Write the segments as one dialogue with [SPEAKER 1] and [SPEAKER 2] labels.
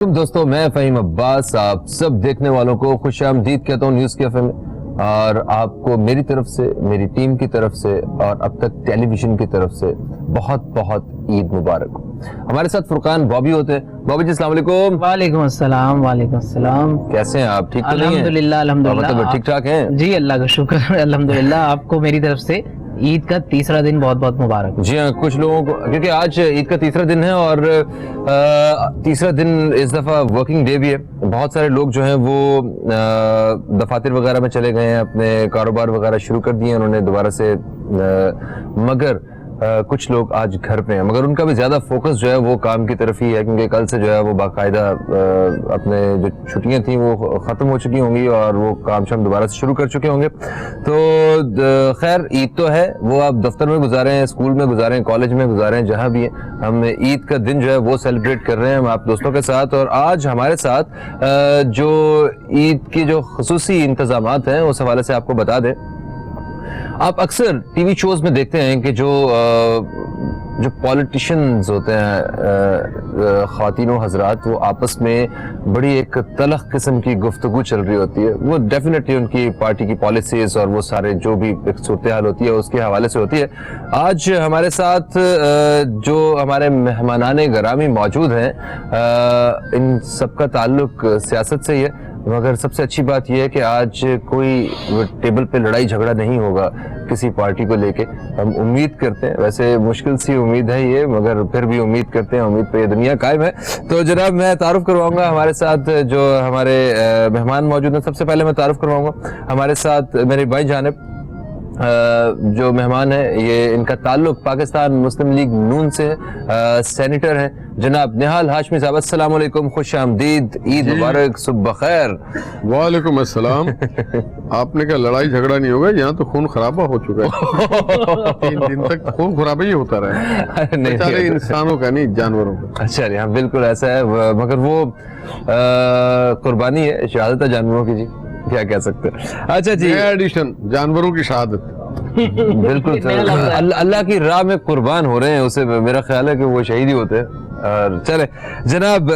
[SPEAKER 1] दोस्तों, मैं फ़हीम अब्बास आप सब देखने वालों को खुश आमदीद कहता हूँ न्यूज़ कैफ़े में। और आपको मेरी तरफ से, मेरी टीम की तरफ से और अब तक टेलीविज़न की तरफ से बहुत बहुत ईद मुबारक। हमारे साथ फुरकान बॉबी होते हैं। बॉबी जी अस्सलाम वालेकुम।
[SPEAKER 2] वालेकुम अस्सलाम। वालेकुम अस्सलाम।
[SPEAKER 1] कैसे हैं आप? ठीक तो नहीं हैं?
[SPEAKER 2] अल्हम्दुलिल्लाह अल्हम्दुलिल्लाह।
[SPEAKER 1] मतलब ठीक ठाक हैं?
[SPEAKER 2] जी अल्लाह का शुक्र है अल्हम्दुलिल्लाह। आपको मेरी तरफ से ईद का तीसरा दिन बहुत बहुत मुबारक हो।
[SPEAKER 1] जी हाँ, कुछ लोगों को क्योंकि आज ईद का तीसरा दिन है और तीसरा दिन इस दफ़ा वर्किंग डे भी है। बहुत सारे लोग जो हैं वो दफातर वगैरह में चले गए हैं, अपने कारोबार वगैरह शुरू कर दिए उन्होंने दोबारा से, मगर कुछ लोग आज घर पे हैं, मगर उनका भी ज़्यादा फोकस जो है वो काम की तरफ ही है, क्योंकि कल से जो है वो बाकायदा अपने जो छुट्टियां थी वो ख़त्म हो चुकी होंगी और वो काम शाम दोबारा से शुरू कर चुके होंगे। तो खैर ईद तो है, वो आप दफ्तर में गुजारें, स्कूल में गुजारें, कॉलेज में गुजारें, जहाँ भी है, हम ईद का दिन जो है वो सेलिब्रेट कर रहे हैं हम आप दोस्तों के साथ। और आज हमारे साथ जो ईद की जो खुसूसी इंतज़ामात हैं उस हवाले से आपको बता दें। आप अक्सर टीवी शोज में देखते हैं कि जो पॉलिटिशियंस होते हैं, ख़वातीन व हज़रात, वो आपस में बड़ी एक तलख़ किस्म की गुफ्तगू चल रही होती है। वो डेफिनेटली उनकी पार्टी की पॉलिसीज़ और वो सारे जो भी एक सूरत हाल होती है उसके हवाले से होती है। आज हमारे साथ जो हमारे मेहमानाने गिरामी मौजूद हैं, इन सबका ताल्लुक सियासत से ही है, मगर सबसे अच्छी बात यह है कि आज कोई टेबल पे लड़ाई झगड़ा नहीं होगा किसी पार्टी को लेके। हम उम्मीद करते हैं, वैसे मुश्किल सी उम्मीद है ये, मगर फिर भी उम्मीद करते हैं, उम्मीद पे ये दुनिया कायम है। तो जनाब मैं तारुफ करवाऊंगा हमारे साथ जो हमारे मेहमान मौजूद हैं। सबसे पहले मैं तारुफ करवाऊंगा हमारे साथ मेरे भाई जानिब जो मेहमान है, ये इनका ताल्लुक पाकिस्तान मुस्लिम लीग नून से है, सेनेटर हैं जनाब निहाल हाशमी साहब। अस्सलाम वालेकुम, खुश आमदीद, ईद मुबारक, सुबह खैर। वालेकुम
[SPEAKER 3] अस्सलाम। आपने कहा लड़ाई झगड़ा नहीं होगा, यहाँ तो खून खराबा हो चुका है। 3 दिन तक खून खराबा ही होता रहा है। नहीं इंसानों का नहीं, जानवरों का।
[SPEAKER 1] अच्छा जी, हाँ बिल्कुल ऐसा है, मगर वो कुर्बानी है, शहादत है जानवरों की जी, क्या कह सकते हैं। अच्छा जी,
[SPEAKER 3] एडिशन जानवरों की शहादत।
[SPEAKER 1] बिल्कुल अल्लाह की राह में कुर्बान हो रहे हैं, उसे मेरा ख्याल है कि वो शहीद ही होते हैं। और चले जनाब,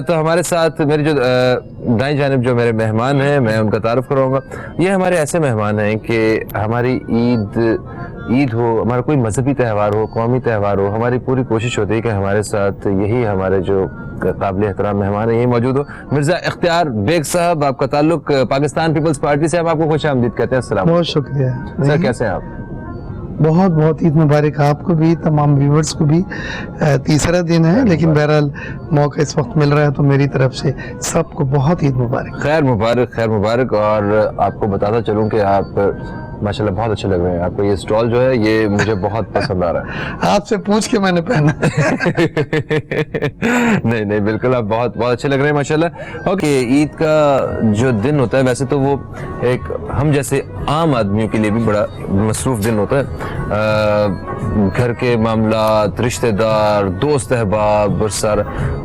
[SPEAKER 1] तो हमारे साथ मेरी जो दाईं जानिब जो मेरे मेहमान हैं, मैं उनका तारुफ करवाऊंगा। ये हमारे ऐसे मेहमान हैं कि हमारी ईद हो, हमारा कोई मजहबी त्यौहार हो, कौमी त्यौहार हो, हमारी पूरी कोशिश होती है कि हमारे साथ यही हमारे जो काबिल एहतराम मेहमान हैं यही मौजूद हो। मिर्जा इख्तियार बेग साहब, आपका ताल्लुक पाकिस्तान पीपल्स पार्टी से, हम आपको खुश आमदीद कहते हैं। अस्सलाम।
[SPEAKER 4] बहुत शुक्रिया
[SPEAKER 1] सर, कैसे हैं आप?
[SPEAKER 4] बहुत बहुत ईद मुबारक आपको भी, तमाम व्यूवर्स को भी। तीसरा दिन है लेकिन बहरहाल मौका इस वक्त मिल रहा है, तो मेरी तरफ से सबको बहुत ईद मुबारक।
[SPEAKER 1] खैर मुबारक, खैर मुबारक। और आपको बताता चलूं कि आप माशाल्लाह बहुत अच्छे लग रहे हैं। आपका ये स्टॉल जो है ये मुझे बहुत पसंद आ रहा है।
[SPEAKER 4] आपसे पूछ के मैंने पहना।
[SPEAKER 1] नहीं नहीं, बिल्कुल आप बहुत बहुत अच्छे लग रहे हैं माशाल्लाह। ओके, ईद का जो दिन होता है वैसे तो वो एक हम जैसे आम आदमियों के लिए भी बड़ा मसरूफ दिन होता है। घर के मामलात, रिश्तेदार, दोस्त अहबाब और सारा,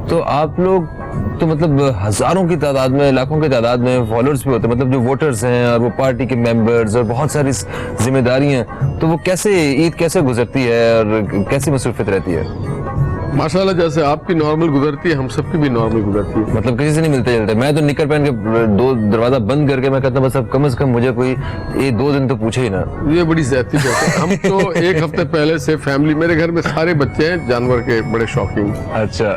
[SPEAKER 1] तो आप लोग तो मतलब हजारों की तादाद में, लाखों की तादाद में फॉलोअर्स भी होते हैं, मतलब जो वोटर्स हैं और वो पार्टी के मेंबर्स और बहुत सारी जिम्मेदारी हैं, तो वो कैसे ईद कैसे गुजरती है और कैसी मसरूफियत रहती है?
[SPEAKER 3] माशाल्लाह, जैसे आपकी नॉर्मल गुजरती है हम सबकी भी नॉर्मल गुजरती है।
[SPEAKER 1] मतलब किसी से नहीं मिलते जुलते? मैं तो निकर पहन के दो दरवाजा बंद करके मैं कहता बस अब कम से कम मुझे कोई 2 दिन तो पूछे ही ना।
[SPEAKER 3] ये बड़ी ज्यादती करते हैं। हम तो 1 हफ्ते पहले से फैमिली, मेरे घर में सारे बच्चे हैं जानवर के बड़े शौकीन।
[SPEAKER 1] अच्छा,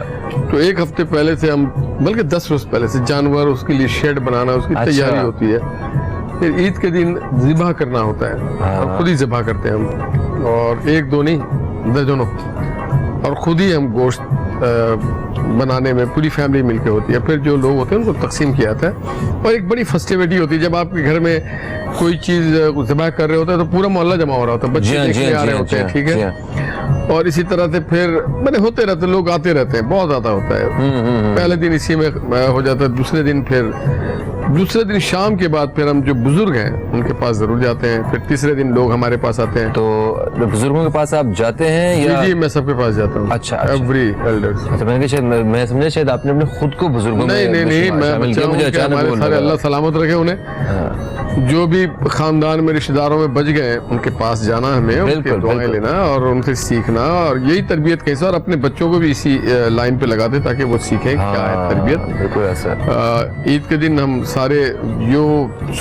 [SPEAKER 3] तो 1 हफ्ते पहले से हम, बल्कि 10 रोज पहले से जानवर, उसके लिए शेड बनाना, उसकी तैयारी होती है। फिर ईद के दिन ज़िबा करना होता है, हम खुद ही ज़िबा करते हैं हम, और 1-2 नहीं, दर्जनों, और खुद ही हम गोश्त बनाने में पूरी फैमिली मिलके होती है। फिर जो लोग होते हैं उनको तकसीम किया जाता है। और एक बड़ी फेस्टिविटी होती है जब आपके घर में कोई चीज़ ज़िबा कर रहे होते हैं तो पूरा मोहल्ला जमा हो रहा होता है, बच्चे देखने आ रहे होते हैं, ठीक है। और इसी तरह से फिर मैंने होते रहते, लोग आते रहते हैं, बहुत ज़्यादा होता है। पहले दिन इसी में हो जाता है, दूसरे दिन शाम के बाद फिर हम जो बुजुर्ग हैं उनके पास जरूर जाते हैं। फिर तीसरे दिन लोग हमारे पास आते हैं।
[SPEAKER 1] तो बुजुर्गों के पास आप जाते हैं या?
[SPEAKER 3] जी, मैं सबके पास जाता हूँ।
[SPEAKER 1] अच्छा,
[SPEAKER 3] एवरी एल्डर्स।
[SPEAKER 1] अच्छा, मैंने शायद मैं समझा शायद आपने अपने खुद को बुजुर्गों में
[SPEAKER 3] नहीं, मैं
[SPEAKER 1] मुझे अचानक
[SPEAKER 3] सारे अल्लाह सलामत रखे उन्हें। जो भी खानदान में रिश्तेदारों में बच गए उनके पास जाना हमें, उनकी
[SPEAKER 1] बिल्कुल,
[SPEAKER 3] दुआएं
[SPEAKER 1] बिल्कुल।
[SPEAKER 3] लेना और उनसे सीखना, और यही तरबियत कैसे, और अपने बच्चों को भी इसी लाइन पे लगा दे ताकि वो सीखें क्या है तरबियत।
[SPEAKER 1] बिल्कुल ऐसा।
[SPEAKER 3] ईद के दिन हम सारे जो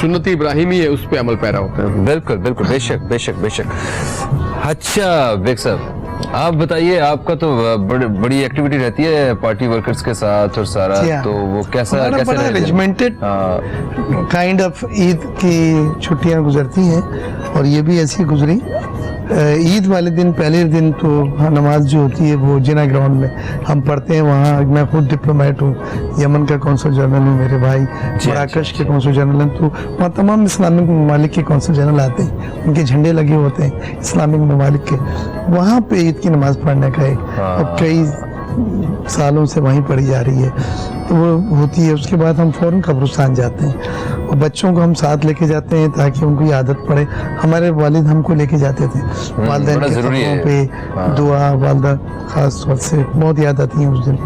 [SPEAKER 3] सुन्नत इब्राहिमी है उस पे अमल पैरा होते हैं।
[SPEAKER 1] बिल्कुल बिल्कुल, बेशक बेशक बेशक। अच्छा बेग साहब, आप बताइए, आपका तो बड़ी एक्टिविटी रहती है पार्टी वर्कर्स के साथ और सारा,
[SPEAKER 4] जी हाँ।
[SPEAKER 1] तो वो कैसा
[SPEAKER 4] हमारा
[SPEAKER 1] कैसे
[SPEAKER 4] बड़ा
[SPEAKER 1] रहता है?
[SPEAKER 4] रेजिमेंटेड
[SPEAKER 1] हाँ,
[SPEAKER 4] काइंड ऑफ ईद की छुट्टियां गुजरती हैं, और ये भी ऐसी गुजरी। ईद वाले दिन, पहले दिन तो नमाज जो होती है वो जिना ग्राउंड में हम पढ़ते हैं। वहाँ मैं खुद डिप्लोमेट हूँ, यमन का कौंसल जनरल हूँ, मेरे भाई मराकश के कौंसल जनरल हैं, तो वहाँ तमाम इस्लामिक ममालिक के कौंसल जनरल आते हैं, उनके झंडे लगे होते हैं इस्लामिक ममालिक के। वहाँ पे ईद की नमाज पढ़ने का एक, और कई सालों से वहीं पढ़ी जा रही है, तो वो होती है। उसके बाद हम फौरन कब्रिस्तान जाते हैं, और बच्चों को हम साथ लेके जाते हैं ताकि उनको ये आदत पड़े। हमारे वालिद हमको लेके जाते थे, वालिदैन
[SPEAKER 1] बड़ा
[SPEAKER 4] के
[SPEAKER 1] जरूरी है।
[SPEAKER 4] खतरों पे दुआ, वालदा खास तौर से बहुत याद आती है उस दिन।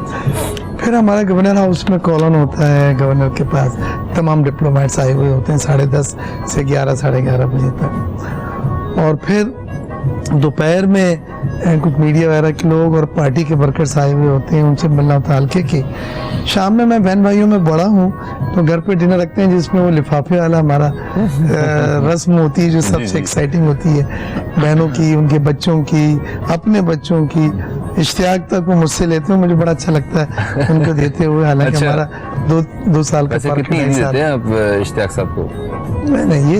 [SPEAKER 4] फिर हमारा गवर्नर हाउस में कॉलोन होता है, गवर्नर के पास तमाम डिप्लोमेट्स आए हुए होते हैं 10:30 से 11, 11:30 बजे तक। और फिर दोपहर में कुछ मीडिया वगैरह के लोग और पार्टी के वर्कर्स आए हुए होते हैं, उनसे मिलना होता है हल्के के। शाम में मैं बहन भाइयों में बड़ा हूँ, तो घर पे डिनर रखते हैं जिसमें वो लिफाफे वाला हमारा रस्म होती है जो सबसे एक्साइटिंग होती है। बहनों की, उनके बच्चों की, अपने बच्चों की इश्तियाक तक वो मुझसे लेते हैं, मुझे बड़ा अच्छा लगता है उनको देते हुए। हालांकि
[SPEAKER 1] अच्छा।
[SPEAKER 4] हमारा दो साल का
[SPEAKER 1] वैसे
[SPEAKER 4] फर्क
[SPEAKER 1] कितनी
[SPEAKER 4] है
[SPEAKER 1] ईद
[SPEAKER 4] एक साल।
[SPEAKER 1] देते हैं आप इश्तियाक साहब को?
[SPEAKER 4] नहीं ये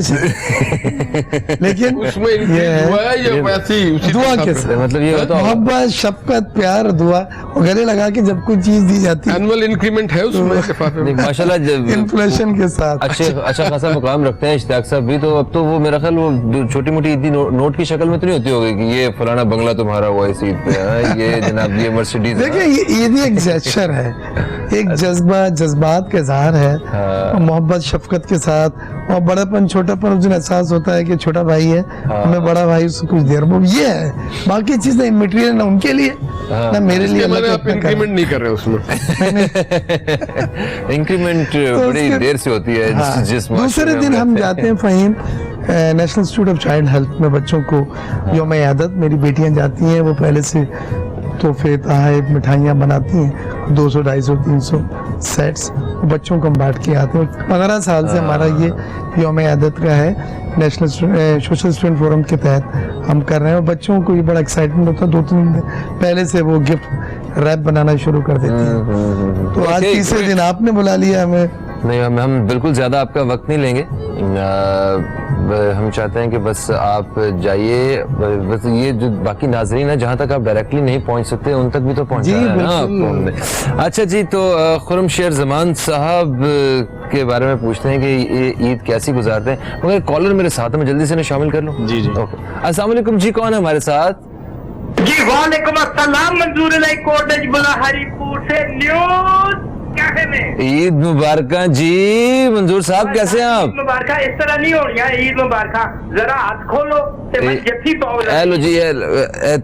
[SPEAKER 4] लेकिन
[SPEAKER 3] उसमें
[SPEAKER 4] ये
[SPEAKER 3] इंक्रीज
[SPEAKER 4] है
[SPEAKER 3] हुआ है या वैसे ही उसी
[SPEAKER 4] दुआ
[SPEAKER 3] तरह
[SPEAKER 4] के
[SPEAKER 3] से?
[SPEAKER 4] साथ,
[SPEAKER 1] मतलब ये बताओ,
[SPEAKER 4] मोहब्बत, शफकत, प्यार, दुआ, और गले लगा के जब कोई चीज दी जाती है
[SPEAKER 3] एनुअल इंक्रीमेंट है उसमें लिफाफे
[SPEAKER 1] नहीं,
[SPEAKER 3] में?
[SPEAKER 1] माशाल्लाह
[SPEAKER 4] इन्फ्लेशन के साथ।
[SPEAKER 1] अच्छा खासा मुकाम रखते हैं इश्तियाक साहब भी। तो अब तो वो मेरा ख्याल वो छोटी मोटी ईदी नोट की शक्ल में तो नहीं होती होगी कि ये फलाना बंगला तुम्हारा हुआ इस ईद पे, हाँ, ये जनाब ये मर्सिडीज।
[SPEAKER 4] देखिए ये भी एक जेस्चर है, एक जज्बात का इजहार है, और मोहब्बत शफकत के साथ, और बड़ापन छोटापन उस दिन एहसास होता है कि छोटा भाई है, हमें बड़ा भाई उससे कुछ देर वो ये है। बाकी चीजें इमटेरियल ना उनके लिए ना मेरे लिए।
[SPEAKER 3] इसके माने
[SPEAKER 4] अल्लाह
[SPEAKER 3] आप
[SPEAKER 4] को इतना कर-
[SPEAKER 3] इंक्रीमेंट नहीं कर रहे उसमें।
[SPEAKER 1] इंक्रीमेंट
[SPEAKER 4] तो
[SPEAKER 1] बड़ी
[SPEAKER 4] उसके-
[SPEAKER 1] देर से होती है
[SPEAKER 4] हाँ,
[SPEAKER 1] जिस माशरे
[SPEAKER 4] दूसरे
[SPEAKER 1] में
[SPEAKER 4] दिन हम
[SPEAKER 1] रहते
[SPEAKER 4] जाते हैं Faheem national institute of child health में बच्चों को यौम आदत, मेरी बेटियां जाती हैं, वो पहले से तोहफे, तोहफे, मिठाइयाँ बनाती हैं, 200, 250, 300 सेट्स, बच्चों को हम बांट के आते हैं। 15 साल से हमारा ये यौम आदत का है, नेशनल सोशल स्टूडेंट फोरम के तहत हम कर रहे हैं, और बच्चों को ये बड़ा एक्साइटमेंट होता है। 2-3 दिन पहले से वो गिफ्ट रैप बनाना शुरू कर देती हैं। तो आज
[SPEAKER 1] Okay,
[SPEAKER 4] तीसरे
[SPEAKER 1] great.
[SPEAKER 4] दिन आपने बुला लिया हमें।
[SPEAKER 1] नहीं, हम बिल्कुल ज्यादा आपका वक्त नहीं लेंगे। हम चाहते हैं कि बस आप जाइए, बस ये जो बाकी नाजरीन है जहाँ तक आप डायरेक्टली नहीं पहुँच सकते उन तक भी तो पहुँचाना है ना
[SPEAKER 4] बिल्कुल।
[SPEAKER 1] आपको हमने। अच्छा जी, तो खुर्रम शेर जमान साहब के बारे में पूछते हैं कि ये ईद कैसी गुजारते हैं। मगर कॉलर मेरे साथ है, मैं जल्दी से इन्हें शामिल कर लूँ।
[SPEAKER 5] जी।
[SPEAKER 1] ओके, अस्सलाम वालेकुम जी, कौन है हमारे साथ?
[SPEAKER 6] जी वालेकुम अस्सलाम, मंजूर कोटज बुला हरीपुर से न्यूज कैफे में।
[SPEAKER 1] ईद मुबारक जी मंजूर साहब, कैसे हैं आप?
[SPEAKER 6] ईद मुबारक, इस तरह नहीं हो रही है ईद मुबारक, जरा हाथ खोलो ते मैं जफ्फी पाओ।
[SPEAKER 1] हेलो जी,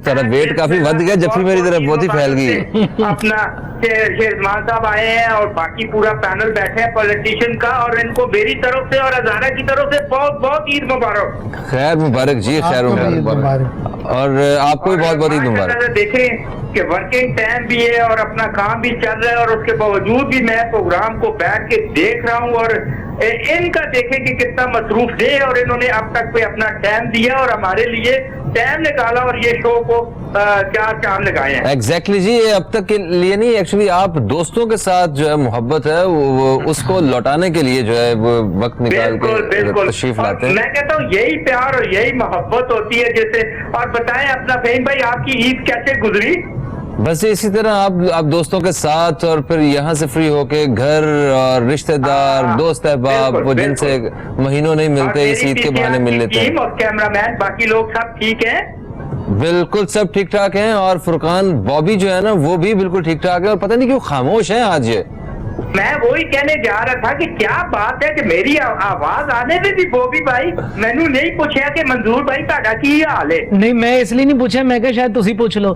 [SPEAKER 1] तेरा वेट काफी बढ़ गया, जफ्फी मेरी तरफ बहुत ही फैल गई।
[SPEAKER 6] अपना शेरमान साहब आए हैं और बाकी पूरा पैनल बैठे हैं पॉलिटिशियन का, और इनको मेरी तरफ से और हजारा की तरफ से बहुत बहुत ईद मुबारक।
[SPEAKER 1] खैर मुबारक जी, खैर
[SPEAKER 4] आपको भी ईद
[SPEAKER 1] मुबारक,
[SPEAKER 4] मुबारक।
[SPEAKER 1] और आपको भी बहुत बहुत ईद मुबारक।
[SPEAKER 6] देखें कि वर्किंग टाइम भी है और अपना काम भी चल रहा है, और उसके बावजूद भी मैं प्रोग्राम को बैठ के देख रहा हूँ, और इनका देखें कि कितना मसरूफ डे है, और इन्होंने अब तक पे अपना टाइम दिया और हमारे लिए टाइम निकाला, और ये शो को 4 चांद लगाए हैं।
[SPEAKER 1] एग्जैक्टली जी, ये अब तक के लिए नहीं, एक्चुअली आप दोस्तों के साथ जो है मोहब्बत है वो उसको लौटाने के लिए जो है वो वक्त निकाल के तशरीफ लाते हैं।
[SPEAKER 6] मैं कहता हूँ यही प्यार और यही मोहब्बत होती है जैसे। और बताएं अपना फहीम भाई, आपकी ईद कैसे गुजरी?
[SPEAKER 1] बस इसी तरह आप दोस्तों के साथ, और फिर यहाँ से फ्री होके घर और रिश्तेदार, दोस्त अहबाब,
[SPEAKER 6] बिल्कुल,
[SPEAKER 1] वो जिनसे महीनों नहीं मिलते, इस ईद के बहाने मिल लेते हैं।
[SPEAKER 6] और कैमरामैन बाकी लोग सब ठीक हैं?
[SPEAKER 1] बिल्कुल सब ठीक ठाक हैं, और फुरकान बॉबी जो है ना वो भी बिल्कुल ठीक ठाक है, और पता नहीं क्यों खामोश है आज ये।
[SPEAKER 6] मैं वही कहने जा रहा था कि क्या बात है कि मेरी आवाज आने में भी बॉबी भाई मैनू नहीं पूछा कि मंजूर भाई ਤੁਹਾਡਾ ਕੀ ਹਾਲ है।
[SPEAKER 2] नहीं मैं इसलिए नहीं पूछा, मैं कहा शायद तुसी पूछ लो।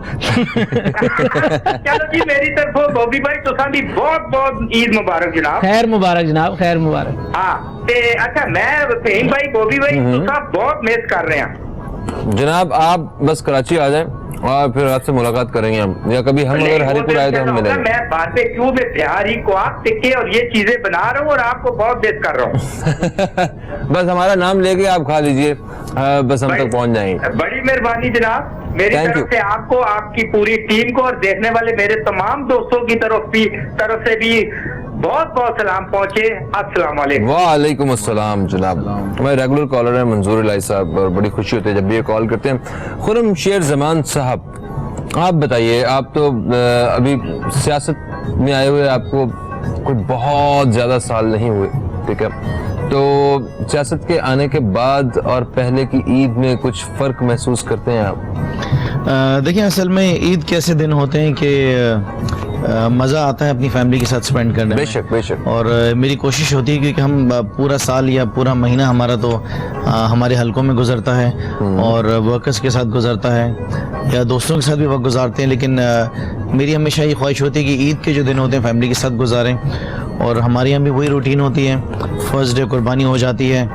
[SPEAKER 6] चलो जी मेरी तरफों बॉबी भाई तुसां दी बहुत बहुत ईद मुबारक जनाब।
[SPEAKER 2] खैर मुबारक जनाब, खैर मुबारक।
[SPEAKER 6] हाँ ते अच्छा मैं फहीम भाई बॉबी भाई तुसां बहुत मिस कर रहे हैं
[SPEAKER 1] जनाब। आप बस कराची आ जाएं और फिर आपसे मुलाकात करेंगे हम, या कभी हम अगर हरिपुर आए तो हम मिलेंगे।
[SPEAKER 6] मैं बारबेक्यू में बिहारी को आप टिक्के और ये चीजें बना रहा हूँ और आपको बहुत मिस कर रहा हूँ।
[SPEAKER 1] बस हमारा नाम लेके आप खा लीजिए, बस हम तक पहुंच जाएंगे।
[SPEAKER 6] बड़ी मेहरबानी जनाब, मेरी
[SPEAKER 1] Thank
[SPEAKER 6] तरफ
[SPEAKER 1] you.
[SPEAKER 6] से आपको, आपकी पूरी टीम को और देखने वाले मेरे तमाम दोस्तों की तरफ से भी बहुत बहुत सलाम पहुंचे। अस्सलाम वालेकुम।
[SPEAKER 1] वालेकुम अस्सलाम जनाब। हमारे रेगुलर कॉलर हैं मंजूर इलाही साहब, और बड़ी खुशी होती है जब भी ये कॉल करते हैं। खुर्रम शेर जमान साहब, आप बताइए, आप तो अभी सियासत में आए हुए आपको कोई बहुत ज़्यादा साल नहीं हुए, ठीक है, तो सियासत के आने के बाद और पहले की ईद में कुछ फ़र्क महसूस करते हैं आप?
[SPEAKER 5] देखिए असल में ईद के ऐसे दिन होते हैं कि मज़ा आता है अपनी फैमिली के साथ स्पेंड करने में।
[SPEAKER 1] बेशक बेशक।
[SPEAKER 5] और मेरी कोशिश होती है क्योंकि हम पूरा साल या पूरा महीना हमारा तो हमारे हलकों में गुजरता है और वर्कर्स के साथ गुजरता है या दोस्तों के साथ भी वक्त गुजारते हैं, लेकिन मेरी हमेशा ये ख्वाहिश होती है कि ईद के जो दिन होते हैं फैमिली के साथ गुजारें। और हमारे यहाँ भी वही रूटीन होती है, फर्स्ट डे कुर्बानी हो जाती है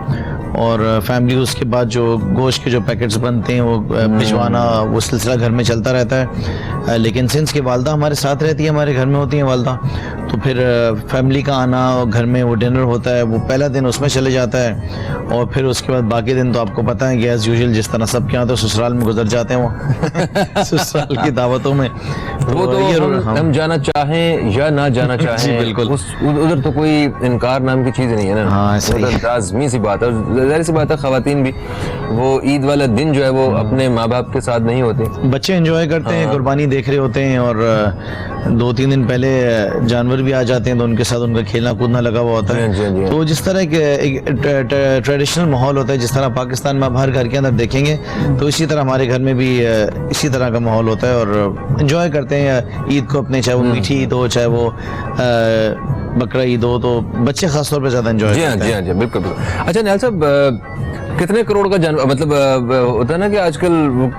[SPEAKER 5] और फैमिली उसके बाद जो गोश्त के जो पैकेट्स बनते हैं वो भिजवाना, वो सिलसिला घर में चलता रहता है। लेकिन सिंस के वालदा हमारे साथ रहती है, हमारे घर में होती हैं वालदा, तो फिर फैमिली का आना और घर में वो डिनर होता है, वो पहला दिन उसमें चले जाता है। और फिर उसके बाद बाकी दिन तो आपको पता है कि एज यूजुअल जिस तरह सब के यहाँ तो ससुराल में गुजर जाते हैं वो ससुराल की दावतों में।
[SPEAKER 1] वो तो हम जाना चाहें या ना जाना चाहें,
[SPEAKER 5] बिल्कुल
[SPEAKER 1] उधर तो कोई इनकार नाम की चीज नहीं है ना।
[SPEAKER 5] हाँ,
[SPEAKER 1] वो तो लाज़मी सी बात है, ज़ाहिर सी बात है ख़वातीन भी वो ईद वाला दिन जो है वो अपने माँ बाप के साथ नहीं होते,
[SPEAKER 5] बच्चे एंजॉय करते हैं, कुर्बानी देख रहे होते हैं और 2-3 दिन पहले जानवर भी आ जाते हैं तो उनके साथ उनका खेलना कूदना लगा हुआ होता है। तो जिस तरह के एक ट्रेडिशनल माहौल होता है, जिस तरह पाकिस्तान में आप हर घर के अंदर देखेंगे, तो इसी तरह हमारे घर में भी इसी तरह का माहौल होता है और एंजॉय करते हैं ईद को अपने, चाहे वो मीठी ईद हो चाहे वो बकरा ईद हो, तो बच्चे खास तौर पे ज्यादा एंजॉय करते हैं।
[SPEAKER 1] जी हाँ जी, बिल्कुल बिल्कुल। अच्छा निहाल साहब, कितने करोड़ का जानवर, मतलब होता है ना कि आजकल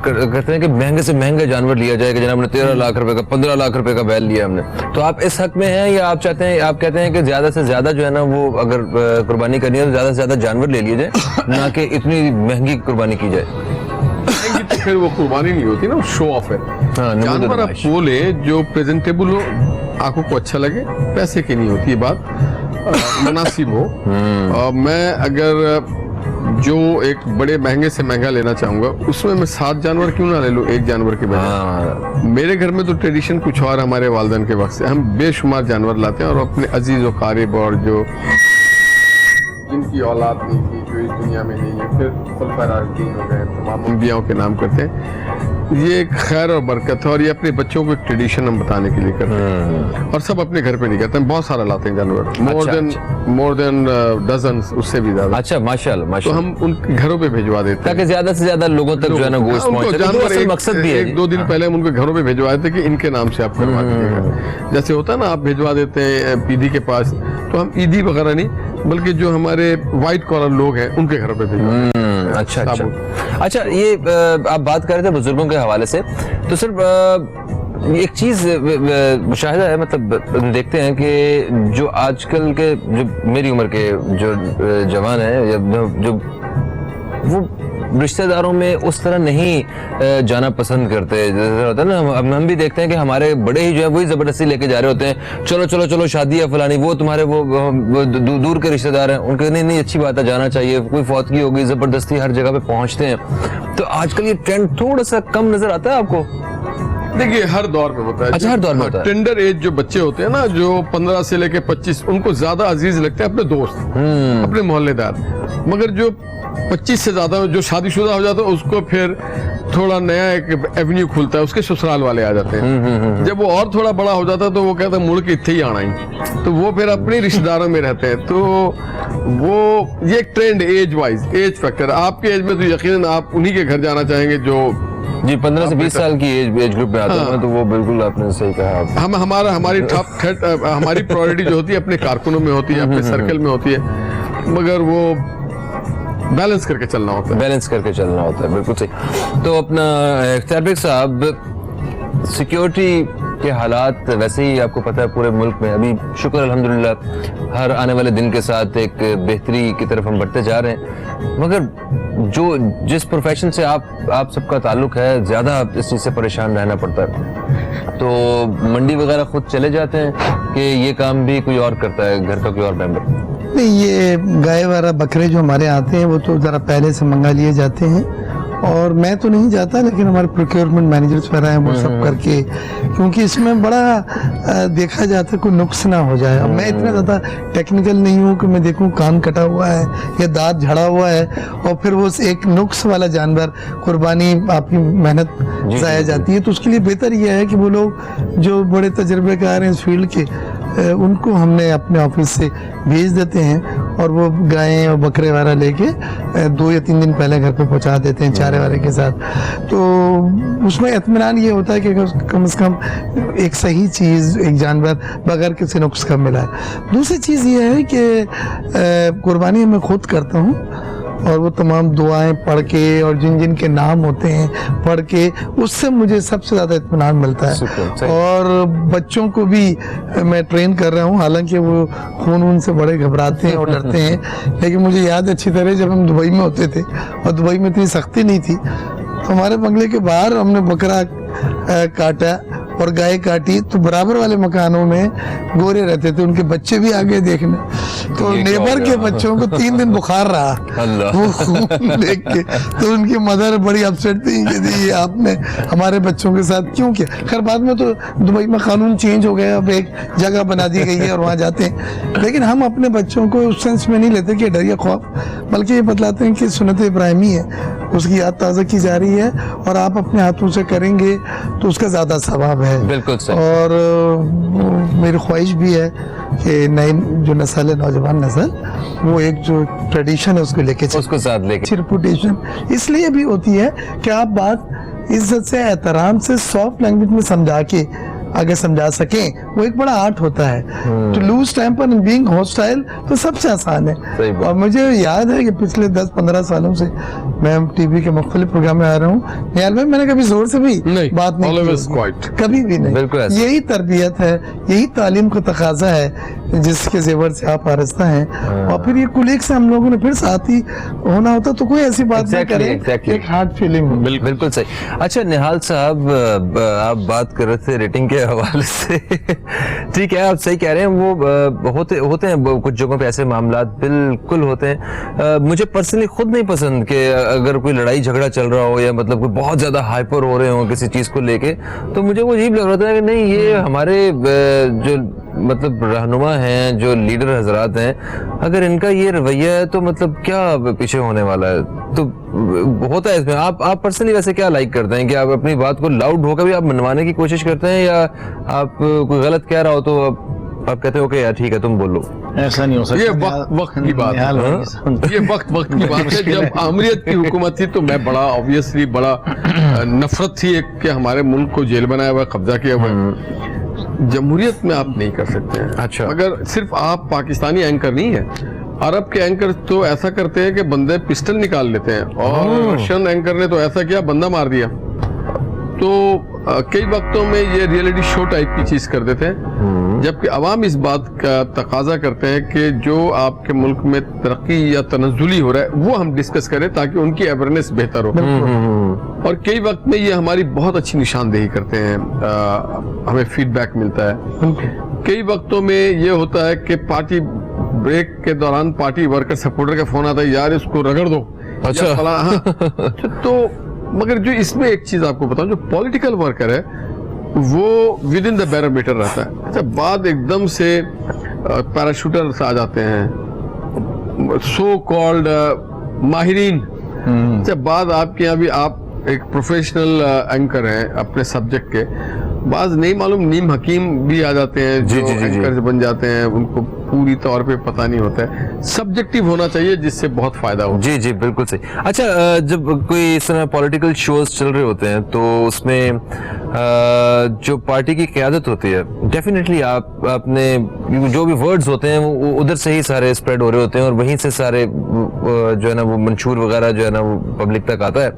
[SPEAKER 1] कहते हैं कि महंगे से महंगा जानवर लिया जाए, कि जनाब हमने 13 लाख रुपए का 15 लाख रुपए का बैल लिया हमने, तो आप इस हक में हैं या आप चाहते हैं, आप कहते हैं कि ज्यादा से ज्यादा जो है ना वो अगर कुर्बानी करनी है तो ज्यादा से ज्यादा जानवर ले लिए जाए, ना कि इतनी महंगी कुर्बानी की जाए?
[SPEAKER 3] तो फिर वो कुर्बानी नहीं होती ना, वो शो ऑफ है। जानवर आप वो ले जो प्रेजेंटेबल हो, आंखों को अच्छा लगे, पैसे की नहीं होती ये बात, मुनासिब हो। मैं अगर जो एक बड़े महंगे से महंगा लेना चाहूंगा उसमें मैं 7 जानवर क्यों ना ले लूं एक जानवर के बजाय। मेरे घर में तो ट्रेडिशन कुछ और, हमारे वालिदैन के वक्त से हम बेशुमार जानवर लाते हैं और अपने अजीज और कारिब और जो जिनकी औलाद नहीं थी, जो इस दुनिया में नहीं है, फिर खुलफाए राशिदीन हो गए, तमाम अंबियाओं के नाम करते हैं। ये एक खैर और बरकत है और ये अपने बच्चों को एक ट्रेडिशन हम बताने के लिए करते हैं और सब अपने घर पे नहीं करते हैं, बहुत सारा लाते हैं जानवर, मोर देन डजन्स, उससे भी ज्यादा।
[SPEAKER 1] अच्छा माशाल्लाह
[SPEAKER 3] तो
[SPEAKER 1] माशाल्लाह।
[SPEAKER 3] हम उनके घरों पे भिजवा देते हैं
[SPEAKER 1] ताकि ज्यादा से ज्यादा लोगों तक जो है ना गोश्त पहुंचे,
[SPEAKER 3] जानवर
[SPEAKER 1] तो मकसद भी है।
[SPEAKER 3] 1-2 दिन पहले हम उनके घरों पे भिजवाए थे कि इनके नाम से आप करवा दीजिएगा। जैसे होता है ना, आप भिजवा देते हैं पीदी के पास, तो हम ईदी वगैरह नहीं बल्कि जो हमारे व्हाइट कॉलर लोग हैं उनके घरों पे भिजवाते हैं।
[SPEAKER 1] अच्छा अच्छा अच्छा। ये आप बात कर रहे थे बुजुर्गों के हवाले से, तो सिर्फ एक चीज मुशाहिदा है, मतलब देखते हैं कि जो आजकल के जो मेरी उम्र के जो जवान हैं या जो वो रिश्तेदारों में उस तरह नहीं जाना पसंद करते, जैसे होता है ना, हम भी देखते हैं कि हमारे बड़े ही जो है वही जबरदस्ती लेके जा रहे होते हैं, चलो चलो चलो शादी है फलानी, वो तुम्हारे वो दूर के रिश्तेदार हैं, उनके नहीं अच्छी बात है, जाना चाहिए, कोई फौतगी हो गई, जबरदस्ती हर जगह पे पहुंचते हैं। तो आजकल ये ट्रेंड थोड़ा सा कम नजर आता है आपको?
[SPEAKER 3] देखिए हर दौर में होता है।
[SPEAKER 1] अच्छा, हर दौर में होता है।
[SPEAKER 3] टेंडर एज जो बच्चे होते हैं ना, जो 15 से लेके 25, उनको ज्यादा अजीज लगते हैं अपने दोस्त, अपने मोहल्लेदार। मगर जो 25 से ज्यादा जो शादीशुदा हो जाता है उसको फिर थोड़ा नया एक एवेन्यू खुलता है, उसके ससुराल वाले आ जाते हैं। जब वो और थोड़ा बड़ा हो जाता है तो वो कहता है मुड़ के इत्थे ही आना ही, तो वो फिर अपने रिश्तेदारों में रहते हैं। तो वो ये एक trend, age wise, age factor. आपके एज में तो यकीनन आप उन्हीं के घर जाना चाहेंगे जो
[SPEAKER 1] جی 15 سے 20 سال کی ایج گروپ میں آتا ہوں تو وہ بالکل آپ نے صحیح کہا.
[SPEAKER 3] ہماری ٹاپ ہماری پرائورٹی جو ہوتی ہے اپنے کارکنوں میں ہوتی ہے, اپنے سرکل میں ہوتی ہے, مگر وہ بیلنس کر کے چلنا ہوتا ہے.
[SPEAKER 1] بالکل صحیح. تو اپنا اختیار بیگ صاحب, سیکیورٹی کے حالات ویسے ہی آپ کو پتہ ہے پورے ملک میں ابھی شکر الحمدللہ ہر آنے والے دن کے ساتھ ایک بہتری کی طرف ہم بڑھتے جا رہے ہیں, مگر جس پروفیشن سے آپ سب کا تعلق ہے زیادہ اس چیز سے پریشان رہنا پڑتا ہے. تو منڈی وغیرہ خود چلے جاتے ہیں کہ یہ کام بھی کوئی اور کرتا ہے, گھر کا کوئی اور ممبر؟
[SPEAKER 4] نہیں, یہ گائے وغیرہ بکرے جو ہمارے آتے ہیں وہ تو ذرا پہلے سے منگا لیے جاتے ہیں, اور میں تو نہیں جاتا لیکن ہمارے پروکیورمنٹ مینیجرز وغیرہ ہیں وہ سب کر کے, کیونکہ اس میں بڑا دیکھا جاتا ہے کوئی نقص نہ ہو جائے. میں اتنا زیادہ ٹیکنیکل نہیں ہوں کہ میں دیکھوں کان کٹا ہوا ہے یا دانت جھڑا ہوا ہے اور پھر وہ ایک نقص والا جانور قربانی آپ کی محنت ضائع جاتی ہے. تو اس کے لیے بہتر یہ ہے کہ وہ لوگ جو بڑے تجربے کار ہیں اس فیلڈ کے, ان کو ہم نے اپنے آفس سے بھیج دیتے ہیں اور وہ گائیں اور بکرے وغیرہ لے کے 2 یا 3 دن پہلے گھر پہ پہنچا دیتے ہیں چارے والے کے ساتھ. تو اس میں اطمینان یہ ہوتا ہے کہ کم از کم ایک صحیح چیز, ایک جانور بغیر کسی نقص کا ملا ہے. دوسری چیز یہ ہے کہ قربانی میں خود کرتا ہوں اور وہ تمام دعائیں پڑھ کے اور جن کے نام ہوتے ہیں پڑھ کے, اس سے مجھے سب سے زیادہ اطمینان ملتا ہے. اور بچوں کو بھی میں ٹرین کر رہا ہوں, حالانکہ وہ خون سے بڑے گھبراتے ہیں اور ڈرتے ہیں, لیکن مجھے یاد اچھی طرح جب ہم دبئی میں ہوتے تھے اور دبئی میں اتنی سختی نہیں تھی, تو ہمارے بنگلے کے باہر ہم نے بکرا کاٹا اور گائے کاٹی تو برابر والے مکانوں میں گورے رہتے تھے, ان کے بچے بھی آگے دیکھنے, تو نیبر کے بچوں کو 3 دن بخار رہا وہ خون دیکھ کے. تو ان کی مدر بڑی اپسیٹ تھی کہ جی آپ نے ہمارے بچوں کے ساتھ کیوں کیا. خیر بعد میں تو دبئی میں قانون چینج ہو گیا, اب ایک جگہ بنا دی گئی ہے اور وہاں جاتے ہیں, لیکن ہم اپنے بچوں کو اس سینس میں نہیں لیتے کہ ڈر یا خوف, بلکہ یہ بتلاتے ہیں کہ سنت ابراہیمی ہے, اس کی یاد تازہ کی جا رہی ہے اور آپ اپنے ہاتھوں سے کریں گے تو اس کا زیادہ ثواب ہے.
[SPEAKER 1] بالکل صحیح.
[SPEAKER 4] اور میری خواہش بھی ہے کہ نئی جو نسل ہے, نوجوان نسل, وہ ایک جو ٹریڈیشن ہے اس کو لے کے
[SPEAKER 1] اس کو ساتھ لے کے.
[SPEAKER 4] ریپوٹیشن اس لیے بھی ہوتی ہے کہ آپ بات عزت سے, احترام سے, سافٹ لینگویج میں سمجھا کے آگے سمجھا سکیں, وہ ایک بڑا آرٹ ہوتا ہے. To lose temper and being hostile تو سب سے آسان ہے. اور مجھے یاد ہے کہ پچھلے 10-15 سالوں سے میں ٹی وی کے مختلف پروگرام میں آ رہا ہوں, نیال بھائی میں نے کبھی زور سے بھی بات نہیں کی, کبھی بھی نہیں. یہی تربیت ہے, یہی تعلیم کا تقاضا ہے جس کے زیور سے آپ آرستہ ہیں. اور پھر یہ کولیگ سے ہم لوگوں نے پھر ساتھی ہونا ہوتا تو کوئی ایسی بات نہیں کرے, ایک ہارڈ فیلنگ.
[SPEAKER 1] بالکل صحیح. اچھا نہال صاحب, آپ بات کر رہے تھے ریٹنگ کے حوالے سے, ٹھیک ہے آپ صحیح کہہ رہے ہیں, وہ ہوتے ہیں کچھ جگہوں پہ ایسے معاملات بالکل ہوتے ہیں. مجھے پرسنلی خود نہیں پسند کہ اگر کوئی لڑائی جھگڑا چل رہا ہو یا مطلب کوئی بہت زیادہ ہائپر ہو رہے ہوں کسی چیز کو لے کے, تو مجھے وہ عجیب لگ رہا تھا کہ نہیں یہ ہمارے جو مطلب رہنما ہیں, جو لیڈر حضرات ہیں, اگر ان کا یہ رویہ ہے تو مطلب کیا پیچھے ہونے والا ہے. تو ہوتا ہے اس میں, آپ پرسنلی ویسے کیا لائک کرتے ہیں کہ آپ اپنی بات کو لاؤڈ ہو کر بھی آپ منوانے کی کوشش کرتے ہیں, یا آپ کوئی غلط کہہ رہا ہو تو آپ کہتے ہو کہ یار ٹھیک ہے تم بولو؟
[SPEAKER 5] ایسا نہیں ہو سکتا.
[SPEAKER 3] یہ وقت کی بات ہے, یہ وقت کی بات ہے. جب آمریت کی حکومت تھی تو میں بڑا آبویسلی بڑا نفرت تھی کہ ہمارے ملک کو جیل بنایا ہوا ہے, قبضہ کیا ہوا ہے. جمہوریت میں آپ نہیں کر سکتے ہیں.
[SPEAKER 1] اچھا,
[SPEAKER 3] اگر صرف آپ پاکستانی اینکر نہیں ہے, عرب کے اینکر تو ایسا کرتے ہیں کہ بندے پسٹل نکال لیتے ہیں, اور رشین اینکر نے تو ایسا کیا بندہ مار دیا. تو کئی وقتوں میں یہ ریئلٹی شو ٹائپ کی چیز کر دیتے ہیں, جبکہ عوام اس بات کا تقاضا کرتے ہیں کہ جو آپ کے ملک میں ترقی یا تنزلی ہو رہا ہے وہ ہم ڈسکس کریں تاکہ ان کی اویئرنیس بہتر ہو. اور کئی وقت میں یہ ہماری بہت اچھی نشاندہی کرتے ہیں, ہمیں فیڈ بیک ملتا ہے. کئی وقتوں میں یہ ہوتا ہے کہ پارٹی بریک کے دوران پارٹی ورکر سپورٹر کا فون آتا ہے, یار اس کو رگڑ دو. اچھا, تو مگر جو اس میں ایک چیز آپ کو بتاؤں, جو پولیٹیکل ورکر ہے وہ ود ان دا بیرومیٹر رہتا ہے. اچھا, بعد ایک دم سے پیراشوٹرز آ جاتے ہیں, سو کالڈ ماہرین. اچھا, بعد آپ کے یہاں بھی آپ ایک پروفیشنل اینکر ہیں اپنے سبجیکٹ کے, बाज नहीं मालूम नीम हकीम भी आ जाते हैं
[SPEAKER 1] जी,
[SPEAKER 3] जो
[SPEAKER 1] जी, जी, जी।
[SPEAKER 3] एंकर बन जाते हैं, उनको पूरी तौर पे पता नहीं होता है। सब्जेक्टिव होना चाहिए जिससे बहुत फायदा हो।
[SPEAKER 1] जी जी बिल्कुल सही। अच्छा जब कोई इस तरह पॉलिटिकल शोज चल रहे होते हैं तो उसमें जो पार्टी की क़यादत होती है डेफिनेटली आपने जो भी वर्ड्स होते हैं वो उधर से ही सारे स्प्रेड हो रहे होते हैं और वहीं से सारे जो है ना वो मंशूर वगैरह जो है ना वो पब्लिक तक आता है।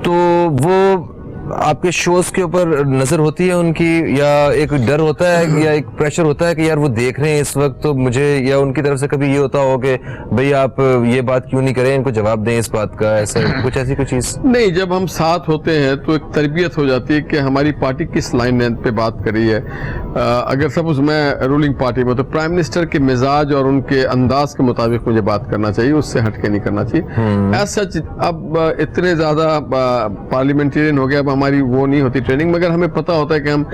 [SPEAKER 1] तो वो आपके शोज के ऊपर नजर होती है उनकी, या एक डर होता है या एक प्रेशर होता है कि यार वो देख रहे हैं इस वक्त तो मुझे, या उनकी तरफ से कभी ये होता हो कि भाई आप ये बात क्यों नहीं करें, इनको जवाब दें इस बात का, ऐसा कुछ ऐसी कोई चीज?
[SPEAKER 3] नहीं, जब हम साथ होते हैं तो एक तरबियत हो जाती है कि हमारी पार्टी किस लाइन लेंथ पे बात कर रही है। अगर सपोज मैं रूलिंग पार्टी में तो प्राइम मिनिस्टर के मिजाज और उनके अंदाज के मुताबिक मुझे बात करना चाहिए, उससे हटके नहीं करना चाहिए। ऐसा अब इतने ज्यादा पार्लियामेंटेरियन हो गया, अब हमारी वो नहीं होती ट्रेनिंग, मगर हमें पता होता है कि हम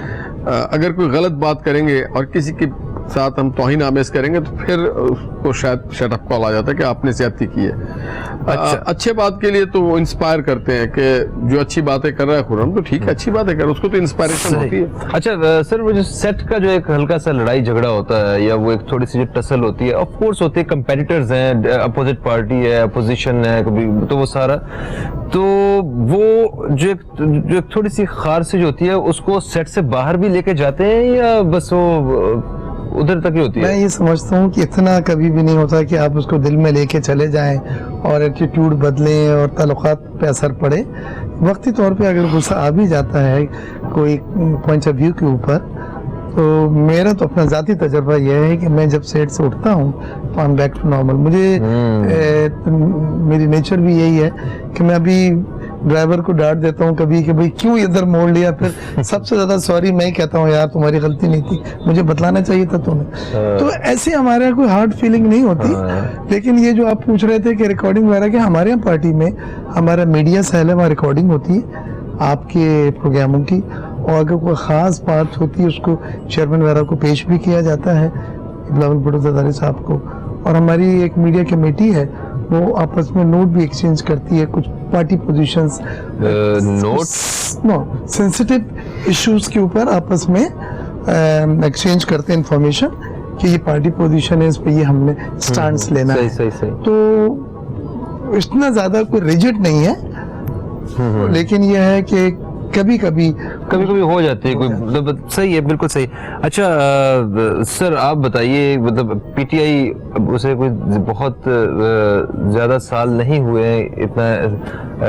[SPEAKER 3] अगर कोई गलत बात करेंगे और किसी के साथ हम तौहीन आमेज करेंगे तो फिर उसको शायद शटअप कॉल आ जाता है कि आपने ज्यादती की है। अच्छे बात के लिए तो वो इंस्पायर करते हैं कि जो अच्छी बातें कर रहा है खुर्रम तो ठीक है, अच्छी बातें कर, उसको तो इंस्पायरेशन होती है।
[SPEAKER 1] अच्छा सर, वो जो सेट का जो एक हल्का सा लड़ाई झगड़ा होता है या वो एक थोड़ी सी जो टसल होती है, ऑफ कोर्स होते हैं, कंपेटिटर्स हैं, अपोजिट पार्टी है, अपोजिशन है, कभी तो वो सारा, तो वो जो एक थोड़ी सी खारसी जो होती है उसको सेट से बाहर भी लेके जाते हैं या बस वो उधर तक ही होती है?
[SPEAKER 4] मैं ये समझता हूँ कि इतना कभी भी नहीं होता कि आप उसको दिल में लेके चले जाएं और एटीट्यूड बदलें और ताल्लुकात पे असर पड़े। वक्ती तौर पे अगर गुस्सा आ भी जाता है कोई पॉइंट ऑफ व्यू के ऊपर, तो मेरा तो अपना ज़ाती तजर्बा यह है कि मैं जब सेट से उठता हूँ तो I am back to normal. मुझे मेरी नेचर भी यही है कि मैं अभी ड्राइवर को डांट देता हूँ कभी कि भाई क्यों इधर मोड़ लिया, फिर सबसे ज्यादा सॉरी मैं ही कहता हूँ, यार तुम्हारी गलती नहीं थी, मुझे बतलाना चाहिए था तुम्हें। तो ऐसे हमारे यहाँ कोई हार्ड फीलिंग नहीं होती। लेकिन ये जो आप पूछ रहे थे कि रिकॉर्डिंग वगैरह के, हमारे यहाँ पार्टी में हमारा मीडिया सेल है, वहाँ रिकॉर्डिंग होती है आपके प्रोग्रामों की, और अगर कोई खास बात होती है उसको चेयरमैन वगैरह को पेश भी किया जाता है, बिलावल भुट्टो ज़रदारी साहब को, और हमारी एक मीडिया कमेटी है वो आपस में नोट भी एक्सचेंज करती है, कुछ party positions
[SPEAKER 1] notes
[SPEAKER 4] no sensitive issues के ऊपर आपस में एक्सचेंज करते हैं इंफॉर्मेशन कि ये पार्टी पोजीशन है, इस पे ये हमने स्टैंड्स लेना
[SPEAKER 1] सही
[SPEAKER 4] है।
[SPEAKER 1] सही सही।
[SPEAKER 4] तो इतना ज्यादा कोई रिजिड नहीं है, लेकिन यह है कि कभी कभी
[SPEAKER 1] हो जाती है कोई, मतलब सही है, बिल्कुल सही। अच्छा सर आप बताइए, मतलब पीटीआई उसे कोई बहुत ज्यादा साल नहीं हुए हैं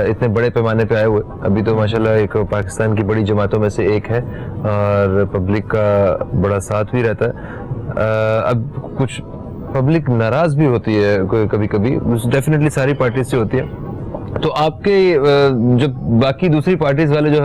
[SPEAKER 1] इतने बड़े पैमाने पे आए हुए, अभी तो माशाल्लाह एक पाकिस्तान की बड़ी जमातों में से एक है और पब्लिक का बड़ा साथ भी रहता है। अब कुछ पब्लिक नाराज भी होती है कभी कभी, डेफिनेटली सारी पार्टी से होती है। तो आपके जब बाकी दूसरी पार्टीज वाले जो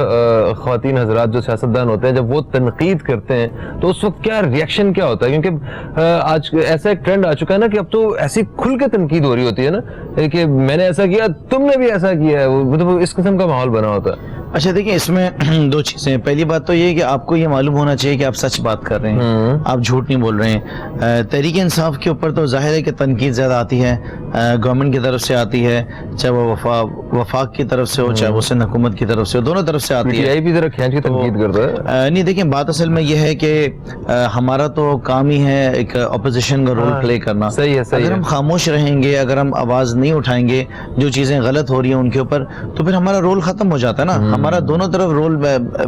[SPEAKER 1] ख्वातीन हजरात जो सियासतदान होते हैं, जब वो तनकीद करते हैं तो उस वक्त क्या रिएक्शन क्या होता है? क्योंकि आज ऐसा एक ट्रेंड आ चुका है ना कि अब तो ऐसी खुल के तनकीद हो रही होती है ना कि मैंने ऐसा किया, तुमने भी ऐसा किया है, मतलब इस किस्म का माहौल बना होता है।
[SPEAKER 5] अच्छा देखिए, इसमें दो चीजें। पहली बात तो ये है कि आपको ये मालूम होना चाहिए कि आप सच बात कर रहे हैं, आप झूठ नहीं बोल रहे हैं। तहरीक इंसाफ के ऊपर तो जाहिर है कि तनकीद ज्यादा आती है, गवर्नमेंट की तरफ से आती है, चाहे वो वफाक की तरफ से हो, चाहे वो सिंध हुकूमत की तरफ से हो, दोनों तरफ से आती है।
[SPEAKER 1] भी जरा खींच के तनकीद करता है।
[SPEAKER 5] नहीं देखिए, बात असल में ये है कि हमारा तो काम ही है एक अपोजिशन का रोल प्ले करना।
[SPEAKER 1] सही है, सही
[SPEAKER 5] अगर
[SPEAKER 1] है।
[SPEAKER 5] हम खामोश रहेंगे, अगर हम आवाज नहीं उठाएंगे जो चीजें गलत हो रही हैं उनके ऊपर, तो फिर हमारा रोल खत्म हो जाता है ना। हमारा दोनों तरफ रोल,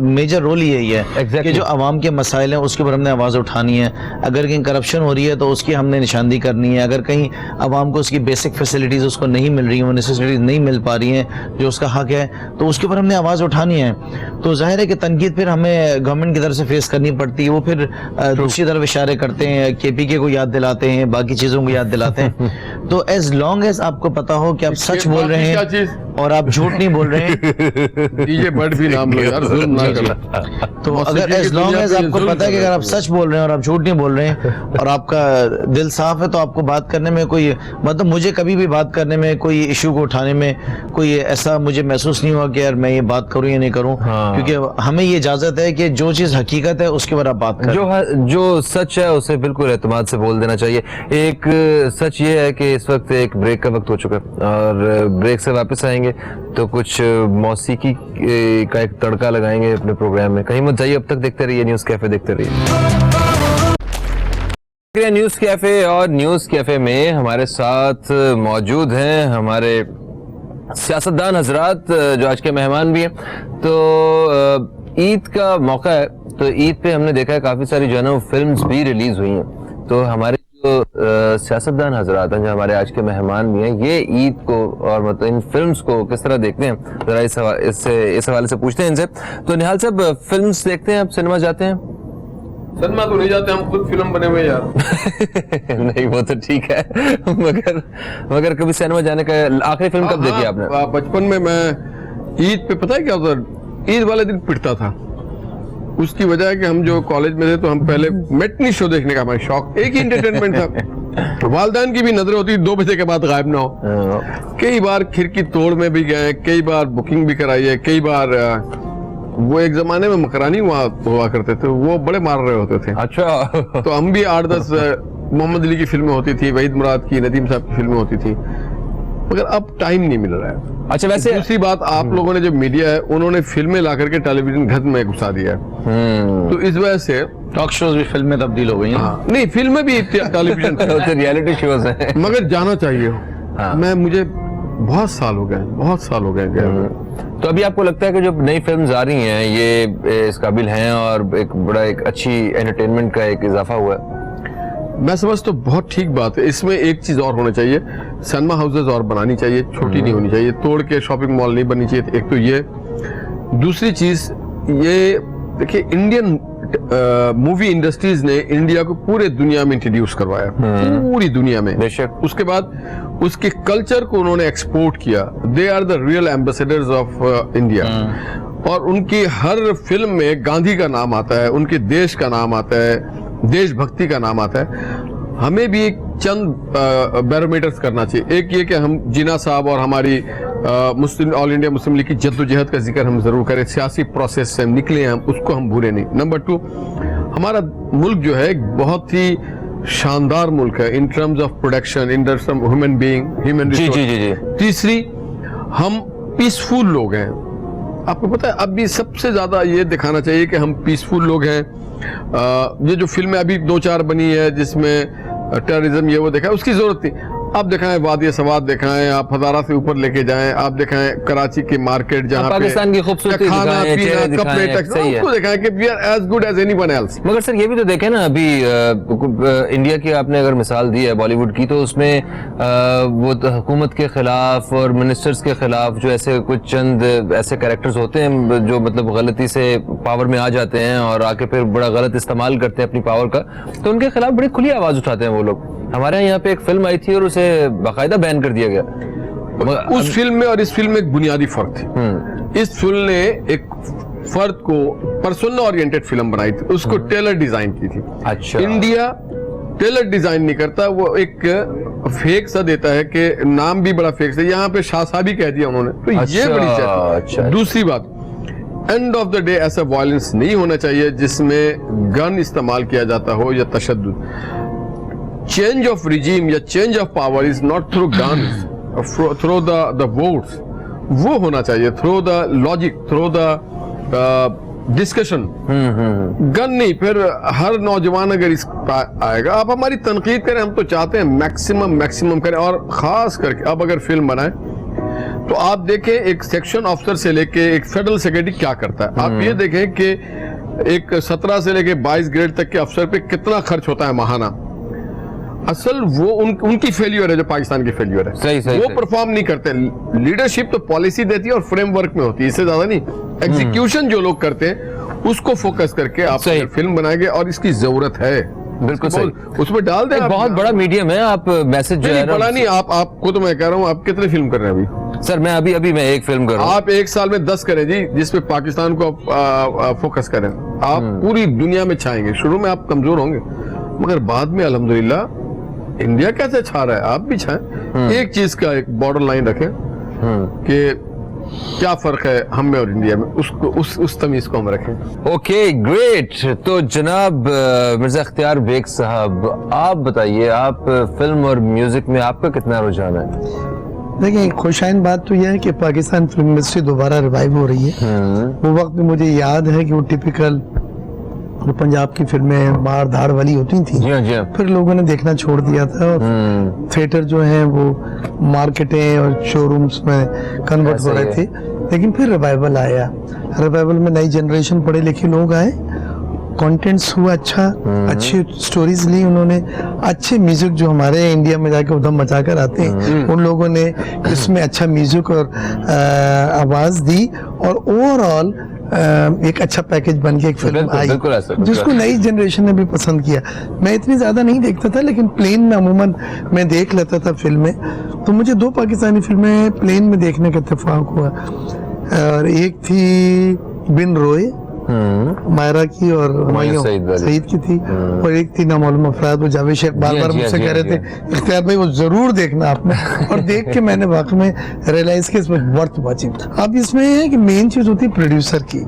[SPEAKER 5] मेजर रोल यही है कि जो आवाम के मसाइल हैं उसके ऊपर हमने आवाज उठानी है। अगर कहीं करप्शन हो रही है तो उसकी हमने निशानदी करनी है। अगर कहीं आवाम को उसकी बेसिक फैसिलिटीज उसको नहीं मिल रही हैं, वो नेसेसिटीज नहीं मिल पा रही हैं जो उसका हक है, तो उसके ऊपर हमने आवाज उठानी है। तो जाहिर है कि तनकीद फिर हमें गवर्नमेंट की तरफ से फेस करनी पड़ती है। वो फिर दूसरी तरफ इशारे करते हैं, केपीके को याद दिलाते हैं, बाकी चीजों को याद दिलाते हैं। तो एज लॉन्ग एज आपको पता हो कि आप सच बोल रहे हैं और आप झूठ नहीं बोल रहे हैं,
[SPEAKER 3] डीजे बर्ड भी नाम लो यार, जुल्म ना करना।
[SPEAKER 5] तो अगर एज लॉन्ग एज आपको पता है कि अगर आप सच बोल रहे हैं और आप झूठ नहीं बोल रहे हैं और आपका दिल साफ है, तो आपको बात करने में कोई, मतलब मुझे कभी भी बात करने में, कोई इशू को उठाने में कोई ऐसा मुझे महसूस नहीं हुआ कि यार मैं ये बात करूं या नहीं करूं। क्योंकि हमें ये इजाजत है कि जो चीज हकीकत है उसके ऊपर आप बात करें।
[SPEAKER 1] जो सच है उसे बिल्कुल एतमाद से बोल देना चाहिए। एक सच ये है कि इस वक्त एक ब्रेक का वक्त हो चुका है और ब्रेक से वापस आएंगे گے تو کچھ موسیقی کا ایک تڑکا لگائیں گے اپنے پروگرام میں. کہیں مت جائیے, اب تک دیکھتے رہیے نیوز کیفے, دیکھتے رہیے نیوز کیفے. اور نیوز کیفے میں ہمارے ساتھ موجود ہیں ہمارے سیاستدان حضرات جو آج کے مہمان بھی ہیں. تو عید کا موقع ہے, تو عید پہ ہم نے دیکھا ہے کافی ساری جو ہے نا وہ فلمز بھی ریلیز ہوئی ہیں. تو ہمارے جو سیاستدان حضرات ہیں جو ہمارے آج کے مہمان بھی ہیں, یہ عید کو اور مطلب ان فلمز کو کس طرح دیکھتے ہیں, ذرا اس حوالے سے پوچھتے ہیں ان سے. تو نہال صاحب, فلمز دیکھتے ہیں آپ, سنیما جاتے ہیں؟
[SPEAKER 3] سنیما تو نہیں جاتے, ہم خود فلم بنے ہوئے یار.
[SPEAKER 1] نہیں وہ تو ٹھیک ہے, مگر کبھی سنیما جانے کا آخری فلم کب دیکھی آپ نے؟
[SPEAKER 3] بچپن میں عید پہ پتہ ہے کیا ہوتا, عید والے دن پٹتا تھا. اس کی وجہ ہے کہ ہم جو کالج میں تھے تو ہم پہلے میٹنی شو دیکھنے کا ہمارا شوق, ایک ہی انٹرٹینمنٹ تھا. والدین کی بھی نظریں ہوتی 2 بجے کے بعد غائب نہ ہو. کئی بار کھڑکی توڑ میں بھی گئے, کئی بار بکنگ بھی کرائی ہے, کئی بار وہ ایک زمانے میں مکرانی وہاں ہوا کرتے تھے, وہ بڑے مار رہے ہوتے تھے.
[SPEAKER 1] اچھا.
[SPEAKER 3] تو ہم بھی 8-10 محمد علی کی فلمیں ہوتی تھی, وحید مراد کی, ندیم صاحب کی فلمیں ہوتی تھی, مگر اب ٹائم نہیں مل رہا ہے.
[SPEAKER 1] اچھا ویسے
[SPEAKER 3] دوسری بات, آپ لوگوں نے جو میڈیا ہے انہوں نے فلمیں لا کر کے ٹیلی ویژن گھر میں گھسا دیا ہے, تو اس وجہ سے
[SPEAKER 5] ٹاک شوز بھی فلم میں تبدیل ہو گئی ہیں.
[SPEAKER 3] نہیں, فلمیں بھی ٹیلی ویژن
[SPEAKER 1] ریئلٹی شوز ہیں,
[SPEAKER 3] مگر جانا چاہیے. مجھے بہت سال ہو گئے گئے.
[SPEAKER 1] تو ابھی آپ کو لگتا ہے کہ جو نئی فلمز آ رہی ہیں یہ اس قابل ہیں اور ایک اچھی انٹرٹینمنٹ کا ایک اضافہ ہوا ہے؟
[SPEAKER 3] میں سمجھتا ہوں بہت ٹھیک بات ہے. اس میں ایک چیز اور ہونا چاہیے, سنیما ہاؤسز اور بنانی چاہیے, چھوٹی نہیں ہونی چاہیے, توڑ کے شاپنگ مال نہیں بننی چاہیے. ایک تو یہ, دوسری چیز یہ دیکھیں, انڈین مووی انڈسٹریز نے انڈیا کو پورے دنیا میں انٹروڈیوس کروایا, پوری دنیا میں.
[SPEAKER 1] بے شک.
[SPEAKER 3] اس کے بعد اس کے کلچر کو انہوں نے ایکسپورٹ کیا. They are the real ambassadors of India. اور ان کی ہر فلم میں گاندھی کا نام آتا ہے, ان کے دیش کا نام آتا ہے, دیش بھکتی کا نام آتا ہے. ہمیں بھی ایک چند بیرومیٹرز کرنا چاہیے. ایک یہ کہ ہم جینا صاحب اور ہماری آل انڈیا مسلم لیگ کی جدوجہد کا ذکر ہم ضرور کریں, سیاسی پروسیس سے ہم نکلے ہیں, اس کو ہم بھولے نہیں. نمبر 2, ہمارا ملک جو ہے ایک بہت ہی شاندار ملک ہے in terms of production, in terms of human being, human resource. تیسری, ہم پیسفل لوگ ہیں. آپ کو پتہ ہے اب بھی سب سے زیادہ یہ دکھانا چاہیے کہ ہم پیسفل لوگ ہیں. یہ جو فلمیں ابھی 2-4 بنی ہے جس میں ٹیررزم یہ وہ دیکھا, اس کی ضرورت نہیں. آپ دکھائیں وادی سوات, دکھائیں آپ ہزارہ سے اوپر لے کے جائیں, آپ دکھائیں کراچی کی مارکیٹ جہاں
[SPEAKER 1] پاکستان کی خوبصورتی
[SPEAKER 3] کھانا پینا کپڑے ٹیکس, اس کو دکھائیں کہ we are as good as anyone else.
[SPEAKER 1] مگر سر یہ بھی تو دیکھیں نا, ابھی انڈیا کی آپ نے اگر مثال دی ہے بالی ووڈ کی, تو اس میں وہ حکومت کے خلاف اور منسٹرز کے خلاف جو ایسے کچھ چند ایسے کریکٹرز ہوتے ہیں جو مطلب غلطی سے پاور میں آ جاتے ہیں اور آ کے پھر بڑا غلط استعمال کرتے ہیں اپنی پاور کا, تو ان کے خلاف بڑی کھلی آواز اٹھاتے ہیں وہ لوگ. ہمارے یہاں پہ ایک فلم آئی تھی اور اسے باقاعدہ بین کر دیا گیا.
[SPEAKER 3] اس فلم میں اور اس فلم میں ایک بنیادی فرق تھی. اس فلم نے ایک فرد کو پرسنل اورینٹڈ فلم بنائی تھی, اس کو ٹیلر ڈیزائن کی تھی.
[SPEAKER 1] اچھا.
[SPEAKER 3] انڈیا ٹیلر ڈیزائن نہیں کرتا, وہ ایک فیک سا دیتا ہے کہ نام بھی بڑا فیک ہے. یہاں پہ شاہ صاحب کہہ دیا انہوں نے, تو یہ بڑی چیز. دوسری بات, اینڈ آف دا ڈے ایسا وائلنس نہیں ہونا چاہیے جس میں گن استعمال کیا جاتا ہو یا تشدد. چینج آف ریجیم یا change of power is not through guns, through the votes. وہ ہونا چاہیے through the logic, through the discussion, gun نہیں. پھر ہر نوجوان اگر اس آئے گا, آپ ہماری تنقید کریں, ہم تو چاہتے ہیں میکسیمم کریں. اور خاص کر کے اب اگر فلم بنائیں تو آپ دیکھیں ایک سیکشن آفیسر سے لے کے ایک فیڈرل سیکرٹری کیا کرتا ہے. آپ یہ دیکھیں کہ ایک 17 سے لے کے 22 گریڈ تک کے افسر پہ کتنا خرچ ہوتا ہے ماہانہ. اصل وہ ان کی فیلیور ہے جو پاکستان کی فیلیور ہے. وہ پرفارم نہیں کرتے. لیڈرشپ تو پالیسی دیتی ہے اور فریم ورک میں ہوتی ہے, اس سے زیادہ نہیں. ایگزیکیوشن جو لوگ کرتے ہیں اس کو فوکس کر کے آپ فلم بنائیں گے, اور اس کی ضرورت ہے.
[SPEAKER 1] بالکل صحیح,
[SPEAKER 3] اس میں ڈال دیں.
[SPEAKER 1] بہت بڑا میڈیم ہے. آپ میسج جو ہے
[SPEAKER 3] بڑا نہیں, آپ کو تو میں کہہ رہا ہوں, آپ کتنے فلم کر رہے ہیں ابھی؟
[SPEAKER 1] سر میں ابھی میں ایک فلم کر رہا ہوں.
[SPEAKER 3] آپ ایک سال میں 10 کریں جی, جس پہ پاکستان کو فوکس کریں. آپ پوری دنیا میں چھائیں گے. شروع میں آپ کمزور ہوں گے, مگر بعد میں الحمدللہ انڈیا کیسے چھا رہا ہے, آپ بھی چھائیں. ایک چیز کا ایک بارڈر لائن رکھیں کہ کیا فرق ہے ہم میں اور انڈیا میں, اس تمیز کو ہم رکھیں.
[SPEAKER 1] Okay great. تو جناب مرزا اختیار بیگ صاحب, آپ بتائیے, آپ فلم اور میوزک میں آپ کا کتنا رجحان ہے؟
[SPEAKER 4] देखिए खुशाइन बात तो यह है कि पाकिस्तान फिल्म इंडस्ट्री दोबारा रिवाइव हो रही है। वो वक्त में मुझे याद है कि वो टिपिकल जो पंजाब की फिल्में मार धाड़ वाली होती थी,
[SPEAKER 1] जी हाँ, जी हाँ।
[SPEAKER 4] फिर लोगों ने देखना छोड़ दिया था और थिएटर जो है वो मार्केटें और शोरूम्स में कन्वर्ट हो रहे थे। लेकिन फिर रिवाइवल आया, रिवाइवल में नई जनरेशन पढ़े लिखे लोग आए, कंटेंट्स हुआ अच्छा, अच्छी स्टोरीज ली उन्होंने, अच्छे म्यूजिक जो हमारे इंडिया में जाके उधम मचा कर आते हैं उन लोगों ने इसमें अच्छा म्यूजिक और आवाज दी और ओवरऑल एक अच्छा पैकेज बन के एक फिल्म आई जिसको नई जनरेशन ने भी पसंद किया। मैं इतनी ज्यादा नहीं देखता था लेकिन प्लेन में अमूमन मैं देख लेता था फिल्में, तो मुझे 2 पाकिस्तानी फिल्में प्लेन में देखने का इत्तेफाक हुआ और एक थी बिन रोए मायरा की और सईद की थी और एक थी नामालूम अफराद, वो जावेद शेख बार बार मुझसे कह रहे थे इख्तियार भाई वो जरूर देखना आपने, और देख के मैंने वाकई में रियलाइज किया इसमें वर्थ वाचिंग। अब इसमें है कि मेन चीज होती है प्रोड्यूसर की,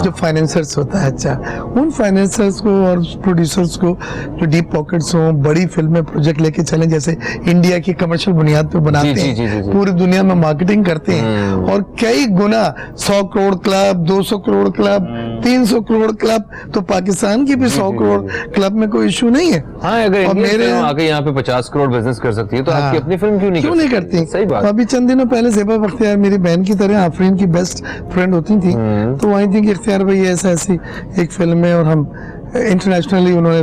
[SPEAKER 4] जो फाइनेंसर्स होता है, अच्छा उन फाइनेंसर्स को और प्रोड्यूसर्स को जो डीप पॉकेट्स हो, बड़ी फिल्में प्रोजेक्ट लेके चलें, जैसे इंडिया की कमर्शियल बुनियाद पे बनाते हैं, पूरी दुनिया में मार्केटिंग करते हैं और कई गुना 100 crore club, 200 crore club, 300 crore club, तो पाकिस्तान की भी 100 करोड़ क्लब में कोई इशू नहीं है।
[SPEAKER 1] हाँ, अगर मेरे आगे यहाँ पे 50 करोड़ बिजनेस कर सकती है तो आपकी अपनी फिल्म क्यों नहीं
[SPEAKER 4] करती?
[SPEAKER 1] सही बात।
[SPEAKER 4] अभी चंद दिनों पहले ज़ेबा बख्तियार मेरी बहन की तरह आफरीन की बेस्ट फ्रेंड होती थी, तो वही थी कि इख्तियार भाई ऐसी एक फिल्म है और हम इंटरनेशनली उन्होंने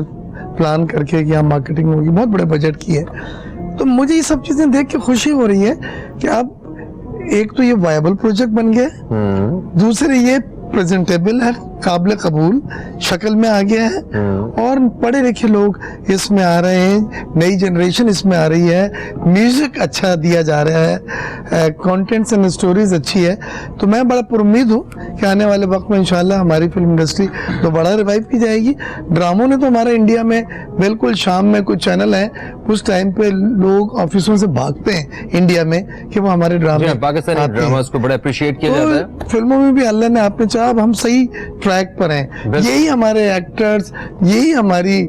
[SPEAKER 4] प्लान करके कि यहाँ मार्केटिंग होगी, बहुत बड़े बजट की है। तो मुझे ये सब चीजें देख के खुशी हो रही है कि अब एक तो ये वायबल प्रोजेक्ट बन गया, दूसरे ये प्रेजेंटेबल है, काबिल कबूल शक्ल में आ गया है और पढ़े लिखे लोग इसमें आ रहे हैं, नई जनरेशन इसमें आ रही है, म्यूजिक अच्छा दिया जा रहा है, कंटेंट्स एंड स्टोरीज अच्छी है। तो मैं बड़ा पुरुम्मीद हूँ कि आने वाले वक्त में इंशाल्लाह हमारी फिल्म इंडस्ट्री तो बड़ा रिवाइव की जाएगी। ड्रामों ने तो हमारे इंडिया में बिल्कुल, शाम में कुछ चैनल है उस टाइम पे लोग ऑफिसों से भागते हैं इंडिया में कि वो हमारे ड्रामे,
[SPEAKER 1] पाकिस्तानी ड्रामास को बड़ा अप्रिशिएट किया जाता है।
[SPEAKER 4] फिल्मों में भी अल्लाह ने आपने चाहा अब हम सही ट्रैक पर हैं, यही हमारे एक्टर्स, यही हमारी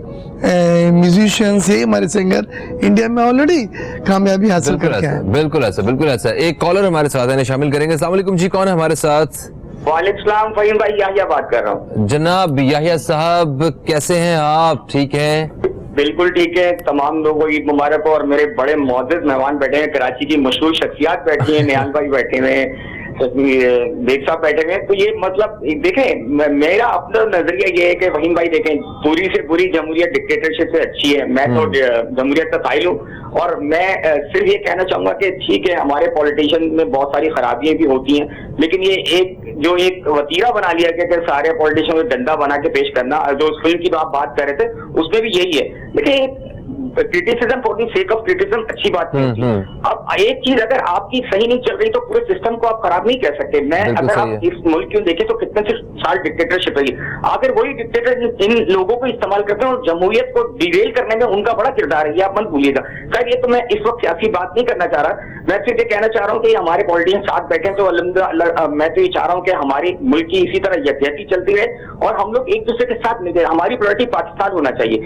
[SPEAKER 4] म्यूजिशियंस, यही हमारे सिंगर इंडिया में ऑलरेडी कामयाबी हासिल करके आए।
[SPEAKER 1] बिल्कुल ऐसा, बिल्कुल ऐसा। एक कॉलर हमारे साथ है, शामिल करेंगे। अस्सलाम वालेकुम जी, कौन है हमारे साथ?
[SPEAKER 6] वालेकुम सलाम फहीम भाई, याहिया बात कर रहा हूँ।
[SPEAKER 1] जनाब याहिया साहब, कैसे हैं आप? ठीक हैं?
[SPEAKER 6] बिल्कुल ठीक है। तमाम लोगों को ईद मुबारक हो और मेरे बड़े मुअज़्ज़ज़ मेहमान बैठे हैं, कराची की मशहूर शख्सियत बैठी हैं, नियाल भाई बैठे हुए हैं, बेग साहब बैठे हुए हैं। तो ये मतलब देखें, मेरा अपना नजरिया ये है कि वहीम भाई देखें, पूरी से पूरी जमहूरियत डिक्टेटरशिप से अच्छी है। मैं तो जमहूरियत का कायल हूँ और मैं सिर्फ ये कहना चाहूंगा कि ठीक है हमारे पॉलिटिशियन में बहुत सारी खराबियां भी होती हैं, लेकिन ये एक वतीरा बना लिया गया कि सारे पॉलिटिशियन को डंडा बना के पेश करना, जो उस फिल्म की आप बात कर रहे थे उसमें भी यही है। लेकिन criticism for the sake of criticism अच्छी बात नहीं होती। अब एक चीज अगर आपकी सही नहीं चल रही तो पूरे सिस्टम को आप खराब नहीं कह सकते। मैं अगर आप इस मुल्क को देखें तो कितने से साल डिक्टेटरशिप रही, अगर वही डिक्टेटर इन लोगों को इस्तेमाल करते हैं और जमहूरियत को डिरेल करने में उनका बड़ा किरदार है, ये आप मत भूलिएगा। खैर ये तो मैं इस वक्त सियासी बात नहीं करना चाह रहा, मैं सिर्फ ये कहना चाह रहा हूँ कि हमारे पॉलिटिशियन साथ बैठे तो अल्हम्दुलिल्लाह, मैं तो ये चाह रहा हूँ कि हमारी मुल्क की इसी तरह यकजहती चलती रहे और हम लोग एक दूसरे के साथ मिलकर, हमारी प्रायोरिटी पाकिस्तान होना चाहिए।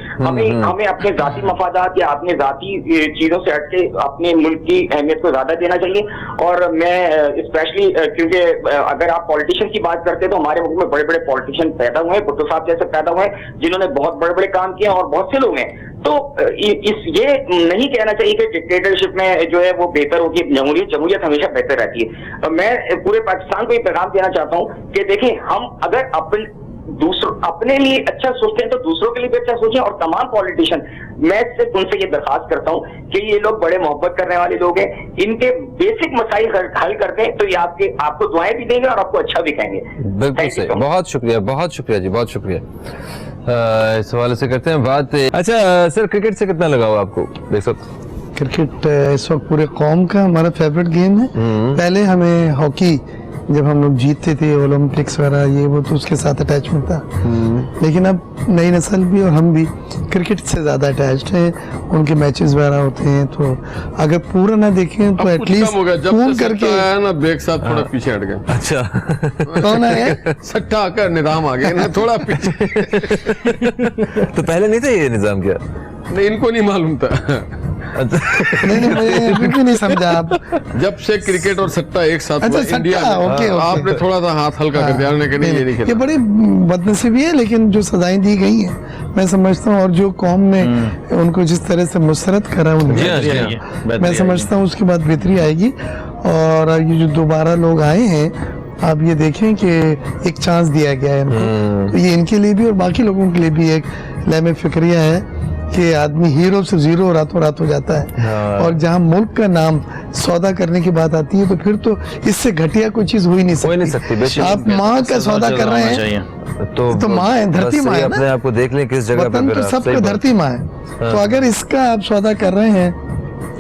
[SPEAKER 6] हमें अपने जाती मफादात या अपने जाती चीजों से हटके अपने मुल्क की अहमियत को ज्यादा देना चाहिए। और मैं स्पेशली क्योंकि अगर आप पॉलिटिशियन की बात करते हैं तो हमारे मुल्क में बड़े बड़े पॉलिटिशियन पैदा हुए हैं, भुट्टो साहब जैसे पैदा हुए हैं जिन्होंने बहुत बड़े बड़े काम किए और बहुत से लोग हैं। तो ये नहीं कहना चाहिए कि डिक्टेटरशिप में जो है वो बेहतर होगी, जमहूरियत हमेशा बेहतर रहती है। मैं पूरे पाकिस्तान को ये पैगाम देना चाहता हूँ कि देखें, हम अगर अपने लिए अच्छा सोचते हैं तो दूसरों के लिए भी अच्छा सोचें। और तमाम पॉलिटिशियन, मैं सिर्फ उनसे ये दरखास्त करता हूँ कि ये लोग बड़े मोहब्बत करने वाले लोग हैं, इनके बेसिक मसाइल हल करते हैं तो ये आपको दुआएं भी देंगे और आपको अच्छा भी कहेंगे।
[SPEAKER 1] बिल्कुल सही, बहुत शुक्रिया, बहुत शुक्रिया जी, बहुत शुक्रिया। इस हवाले से करते हैं बात। अच्छा सर, क्रिकेट से कितना लगाव आपको? देख सकते
[SPEAKER 4] क्रिकेट इस वक्त पूरे कौम का हमारा फेवरेट गेम है। पहले हमें हॉकी, जब हम लोग जीतते थे ओलंपिक्स वगैरह ये वो, तो उसके साथ अटैचमेंट था, लेकिन अब नई नस्ल भी और हम भी क्रिकेट से ज्यादा अटैच्ड हैं। उनके मैचेस वगैरह होते हैं तो अगर पूरा ना देखें तो एटलीस्ट फोन करके
[SPEAKER 3] ना बेग साहब थोड़ा पीछे हट गए।
[SPEAKER 1] अच्छा
[SPEAKER 4] कौन है?
[SPEAKER 3] सट्टा का निजाम आ गया ना थोड़ा पीछे।
[SPEAKER 1] तो पहले नहीं था ये निजाम क्या?
[SPEAKER 3] नहीं, इनको नहीं मालूम था।
[SPEAKER 4] नहीं मुझे अभी भी नहीं समझा आप।
[SPEAKER 3] जब से क्रिकेट और सट्टा एक साथ
[SPEAKER 4] अच्छा,
[SPEAKER 3] हुआ इंडिया
[SPEAKER 4] सट्टा,
[SPEAKER 3] में,
[SPEAKER 4] ओके, ओके।
[SPEAKER 3] आपने थोड़ा सा हाथ हल्का कर दिया, उन्होंने कहा नहीं ये नहीं
[SPEAKER 4] ये
[SPEAKER 3] खेलना।
[SPEAKER 4] बड़ी बदनसीबी है, लेकिन जो सजाएं दी गई हैं मैं समझता हूँ, और जो कौम ने उनको जिस तरह से मुसरत करा
[SPEAKER 1] जी हाँ, जी हाँ।
[SPEAKER 4] उन्हें, मैं समझता हूँ उसके बाद बेहतरी आएगी। और ये जो दोबारा लोग आए हैं, आप ये देखें कि एक चांस दिया गया है इनको, तो ये इनके लिए भी और बाकी लोगों के लिए भी एक लहम फिक्रिया है कि आदमी हीरो से जीरो रातों रात हो जाता है। और जहाँ मुल्क का नाम सौदा करने की बात आती है, तो फिर तो इससे घटिया कोई चीज हो ही नहीं सकती।
[SPEAKER 1] बेशक।
[SPEAKER 4] आप माँ का सौदा कर रहे हैं तो माँ है, धरती
[SPEAKER 1] बस
[SPEAKER 4] माँ
[SPEAKER 1] ये
[SPEAKER 4] है ना।
[SPEAKER 1] अपने आप को देख लें किस जगह
[SPEAKER 4] वतन
[SPEAKER 1] पे
[SPEAKER 4] तो
[SPEAKER 1] फिर आप
[SPEAKER 4] सबका
[SPEAKER 1] सही बात-
[SPEAKER 4] धरती माँ है। तो अगर इसका आप सौदा कर रहे हैं,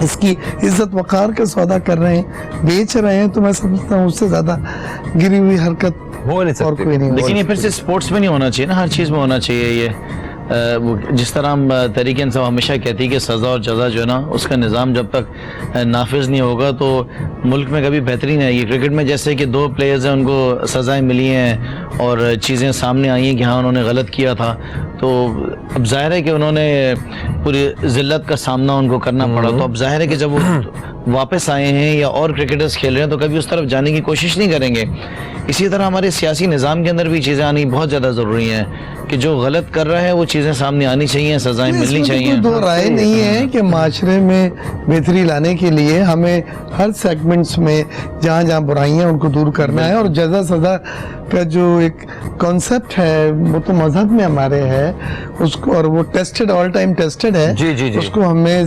[SPEAKER 4] इसकी इज्जत वकार का सौदा कर रहे हैं, बेच रहे हैं, तो मैं समझता हूँ उससे ज्यादा गिरी हुई हरकत
[SPEAKER 1] हो नहीं
[SPEAKER 4] और
[SPEAKER 1] सकती।
[SPEAKER 4] कोई नहीं हो
[SPEAKER 5] लेकिन ये फिर से स्पोर्ट्स में नहीं होना चाहिए ना, हर चीज़ में होना चाहिए ये। वो जिस तरह हम तहरीक इंसाफ हमेशा कहती है कि सज़ा और जज़ा जो है ना, उसका निज़ाम जब तक नाफिज नहीं होगा तो मुल्क में कभी बेहतरी नहीं आएगी। क्रिकेट में जैसे कि 2 प्लेयर्स हैं, उनको सज़ाएं मिली हैं और चीज़ें सामने आई हैं कि हाँ उन्होंने गलत किया था, तो अब जाहिर है कि उन्होंने पूरी ज़िल्लत का सामना उनको करना पड़ा। तो अब जाहिर है कि जब वो वापस आए हैं या और क्रिकेटर्स खेल रहे हैं तो कभी उस तरफ जाने की कोशिश नहीं करेंगे। इसी तरह हमारे सियासी निज़ाम के अंदर भी चीज़ें आनी बहुत ज़्यादा ज़रूरी हैं कि जो गलत कर रहा है वो चीज़ें सामने आनी चाहिए, सज़ाएं मिलनी
[SPEAKER 4] इसमें तो
[SPEAKER 5] चाहिए।
[SPEAKER 4] कोई दो राय नहीं है कि माशरे में बेहतरी लाने के लिए हमें हर सेगमेंट्स में जहाँ जहाँ बुराइयाँ उनको दूर करना है। और जज़ा सज़ा का जो एक कॉन्सेप्ट है वो तो मजहब में हमारे है उसको, और वो टेस्टेड, ऑल टाइम टेस्टेड है।
[SPEAKER 1] जी, जी, जी।
[SPEAKER 4] उसको हमें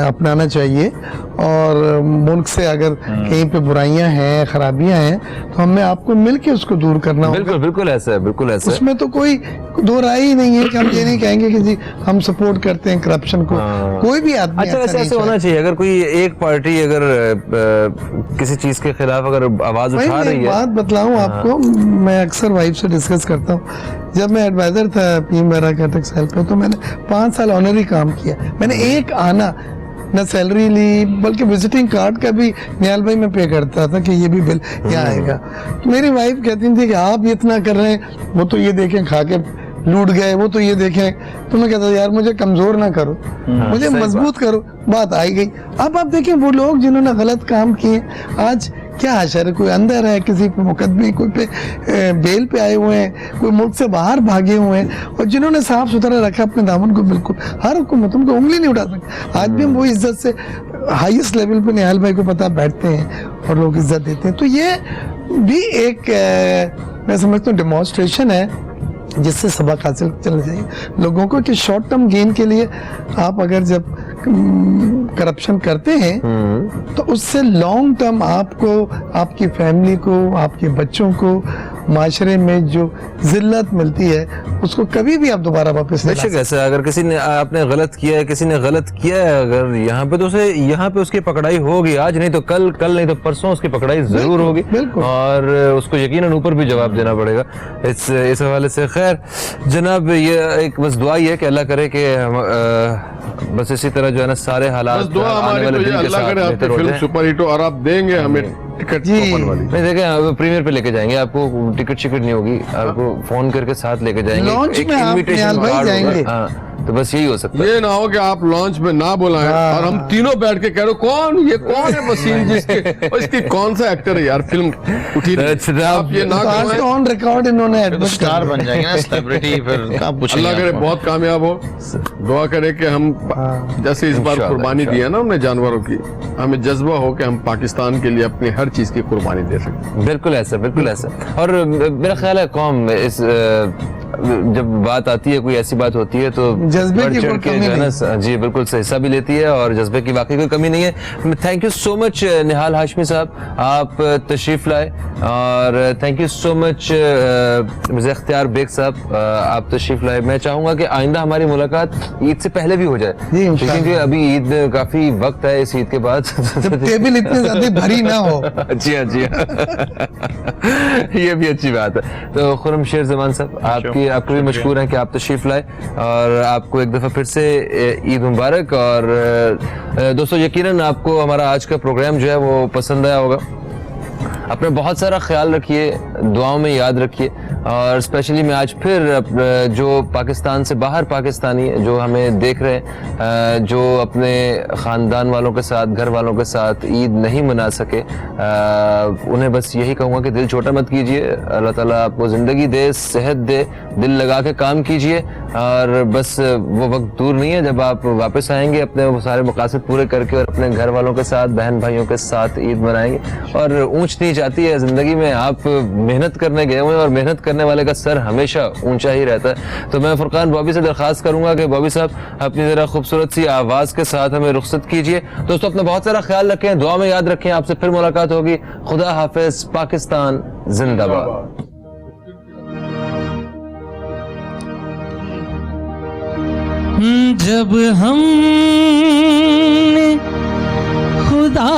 [SPEAKER 4] अपनाना चाहिए। और मुल्क से अगर कहीं पे बुराइयां हैं, खराबियां हैं, तो हमें आपको मिलके उसको दूर करना होगा।
[SPEAKER 1] बिल्कुल बिल्कुल ऐसा है, बिल्कुल ऐसा है।
[SPEAKER 4] उसमें तो कोई दो राय ही नहीं है कि हम ये नहीं कहेंगे कि जी हम सपोर्ट करते हैं करप्शन को। कोई भी आदमी
[SPEAKER 1] अच्छा, वैसे
[SPEAKER 4] नहीं
[SPEAKER 1] ऐसे होना चाहिए। अगर कोई एक पार्टी अगर किसी चीज के खिलाफ अगर आवाज
[SPEAKER 4] भाई
[SPEAKER 1] उठा
[SPEAKER 4] मैं
[SPEAKER 1] रही
[SPEAKER 4] एक
[SPEAKER 1] है,
[SPEAKER 4] बात बतलाऊं आपको, मैं अक्सर वाइफ से डिस्कस करता हूँ। जब मैं एडवाइजर था पीएम मेरा टेक्सटाइल पे, तो मैंने 5 साल ऑनरी काम किया। मैंने एक आना न सैलरी ली, बल्कि विजिटिंग कार्ड का भी निहाल भाई मैं पे करता था कि ये भी बिल यहाँ आएगा। तो मेरी वाइफ कहती थी कि आप इतना कर रहे हैं, वो तो ये देखें खा के लूट गए, वो तो ये देखें। तो मैं कहता था यार मुझे कमजोर ना करो, मुझे मजबूत करो। बात आई गई। अब आप देखें वो लोग जिन्होंने गलत काम किए, आज क्या आशर है, कोई अंदर है, किसी पे मुकदमे, कोई पे बेल पे आए हुए हैं, कोई मुल्क से बाहर भागे हुए हैं, और जिन्होंने साफ सुथरा रखा अपने दामन को, बिल्कुल हर हुकूमत उनको उंगली नहीं उठा सकती। आज भी हम वो इज्जत से हाईएस्ट लेवल पे निहाल भाई को पता बैठते हैं और लोग इज्जत देते हैं। तो ये भी एक मैं समझता हूँ डेमोन्स्ट्रेशन है जिससे सबक हासिल चलना चाहिए लोगों को कि शॉर्ट टर्म गेन के लिए आप अगर जब करप्शन करते हैं तो उससे लॉन्ग टर्म आपको, आपकी फैमिली को, आपके बच्चों को माशरे में जो जिल्लत मिलती है उसको कभी भी आप दोबारा वापस नहीं ला
[SPEAKER 1] बेशक ऐसा। अगर किसी ने आपने गलत किया है, किसी ने गलत किया है अगर यहाँ पे, तो उसे यहाँ पे उसकी पकड़ाई होगी। आज नहीं तो कल, कल नहीं तो परसों उसकी पकड़ाई जरूर होगी।
[SPEAKER 4] बिल्कुल।
[SPEAKER 1] और उसको यकीनन ऊपर भी जवाब देना पड़ेगा इस हवाले से। खैर जनाब, ये एक बस दुआ ही है कि अल्लाह करे कि बस इसी तरह जो है ना सारे हालात
[SPEAKER 3] बस दुआ
[SPEAKER 1] आने
[SPEAKER 3] हमारी
[SPEAKER 1] वाले
[SPEAKER 3] तो ये
[SPEAKER 1] दिन के
[SPEAKER 3] अल्लाह
[SPEAKER 1] साथ
[SPEAKER 3] करे आपकी
[SPEAKER 1] बेहतर हो
[SPEAKER 3] फिल्म
[SPEAKER 1] जाए।
[SPEAKER 3] सुपर हिट हो और आप देंगे हमें टिकट
[SPEAKER 4] जी।
[SPEAKER 3] कूपन वाली।
[SPEAKER 1] नहीं देखें, प्रीमियर पे लेके जाएंगे आपको, टिकट शिकट नहीं होगी, आपको फोन करके साथ लेके जाएंगे।
[SPEAKER 4] लॉन्च
[SPEAKER 1] एक
[SPEAKER 4] में आप
[SPEAKER 1] invitation
[SPEAKER 4] निहाल भाई
[SPEAKER 1] card होगा।
[SPEAKER 4] जाएंगे।
[SPEAKER 1] हाँ, तो बस यही हो सकता है।
[SPEAKER 3] ये ना हो कि आप लॉन्च में ना बुलाएं और हम तीनों बैठ के कह रहे हो कौन ये कौन है वसीम जिसके, और इसकी कौन सा एक्टर है यार, फिल्म उठी नहीं। आप ये ना
[SPEAKER 4] तो आज
[SPEAKER 3] करें।
[SPEAKER 4] तो ऑन रिकॉर्ड इन्होंने
[SPEAKER 5] फिर तो
[SPEAKER 4] एडमिट
[SPEAKER 5] स्टार बन जाएंगे ना, सेलिब्रिटी, फिर कहाँ पूछेंगे
[SPEAKER 3] अल्लाह करे
[SPEAKER 5] आपको।
[SPEAKER 3] बहुत कामयाब हो। दुआ करे कि हम जैसे इस बार
[SPEAKER 1] इंशाअल्लाह,
[SPEAKER 3] कुर्बानी दी है ना हमने जानवरों की, हमें जज्बा हो कि हम पाकिस्तान के लिए अपनी हर चीज की कुर्बानी दे सकें।
[SPEAKER 1] बिल्कुल ऐसा, बिल्कुल ऐसा। और मेरा ख्याल है कौम इस जब बात आती है, कोई ऐसी बात होती है तो
[SPEAKER 4] जज्बे
[SPEAKER 1] बढ़
[SPEAKER 4] की
[SPEAKER 1] चढ़
[SPEAKER 4] कोई
[SPEAKER 1] के
[SPEAKER 4] कमी
[SPEAKER 1] जो है ना,
[SPEAKER 4] नहीं।
[SPEAKER 1] जी बिल्कुल सही हिस्सा भी लेती है और जज्बे की वाकई कोई कमी नहीं है। थैंक यू सो मच निहाल हाशमी साहब, आप तशरीफ लाए। और thank you so much Mirza इख्तियार बेग साहब, आप तशरीफ लाए। मैं चाहूंगा कि आइंदा हमारी मुलाकात ईद से पहले भी हो जाए,
[SPEAKER 4] जी, इंशाअल्लाह।
[SPEAKER 1] क्योंकि अभी ईद काफी वक्त है, इस ईद के बाद
[SPEAKER 4] जब टेबल इतनी ज्यादा भरी ना हो।
[SPEAKER 1] जी हाँ, जी हाँ। ये भी अच्छी बात है। तो खुर्रमशेर जमान साहब, आपको भी मशहूर है कि आप तशरीफ लाए, और आपको एक दफ़ा फिर से ईद मुबारक। और दोस्तों यकीनन आपको हमारा आज का प्रोग्राम जो है वो पसंद आया होगा। अपना बहुत सारा ख्याल रखिए, दुआओं में याद रखिए, اور اسپیشلی میں آج پھر جو پاکستان سے باہر پاکستانی جو ہمیں دیکھ رہے ہیں، جو اپنے خاندان والوں کے ساتھ، گھر والوں کے ساتھ عید نہیں منا سکے، انہیں بس یہی کہوں گا کہ دل چھوٹا مت کیجیے. اللہ تعالیٰ آپ کو زندگی دے، صحت دے، دل لگا کے کام کیجیے. اور بس وہ وقت دور نہیں ہے جب آپ واپس آئیں گے اپنے وہ سارے مقاصد پورے کر کے، اور اپنے گھر والوں کے ساتھ، بہن بھائیوں کے ساتھ عید منائیں گے. اور اونچ نیچ آتی ہے زندگی میں، آپ محنت کرنے گئے ہوئے ہیں اور محنت کرنے والے کا سر ہمیشہ اونچا ہی رہتا ہے. تو میں فرقان بابی سے درخواست کروں گا کہ بابی صاحب اپنی ذرا خوبصورت سی آواز کے ساتھ ہمیں رخصت کیجیے. دوستو اپنا بہت سارا خیال رکھیں، دعا میں یاد رکھیں. آپ سے پھر ملاقات ہوگی. خدا حافظ. پاکستان زندہ باد.
[SPEAKER 7] جب ہم نے خدا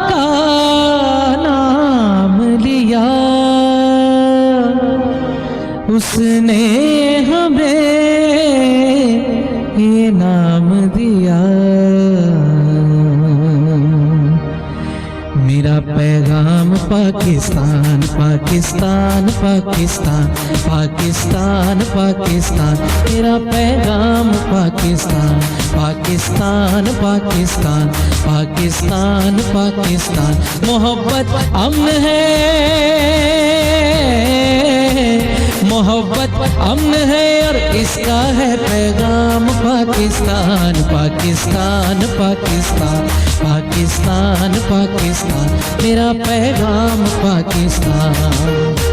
[SPEAKER 7] کا نام لیا، اس نے ہمیں یہ نام دیا. میرا پیغام پاکستان پاکستان پاکستان پاکستان پاکستان، میرا پیغام پاکستان پاکستان پاکستان پاکستان پاکستان. محبت امن ہے، محبت امن ہے، اور اس کا ہے پیغام پاکستان پاکستان پاکستان پاکستان پاکستان، میرا پیغام پاکستان.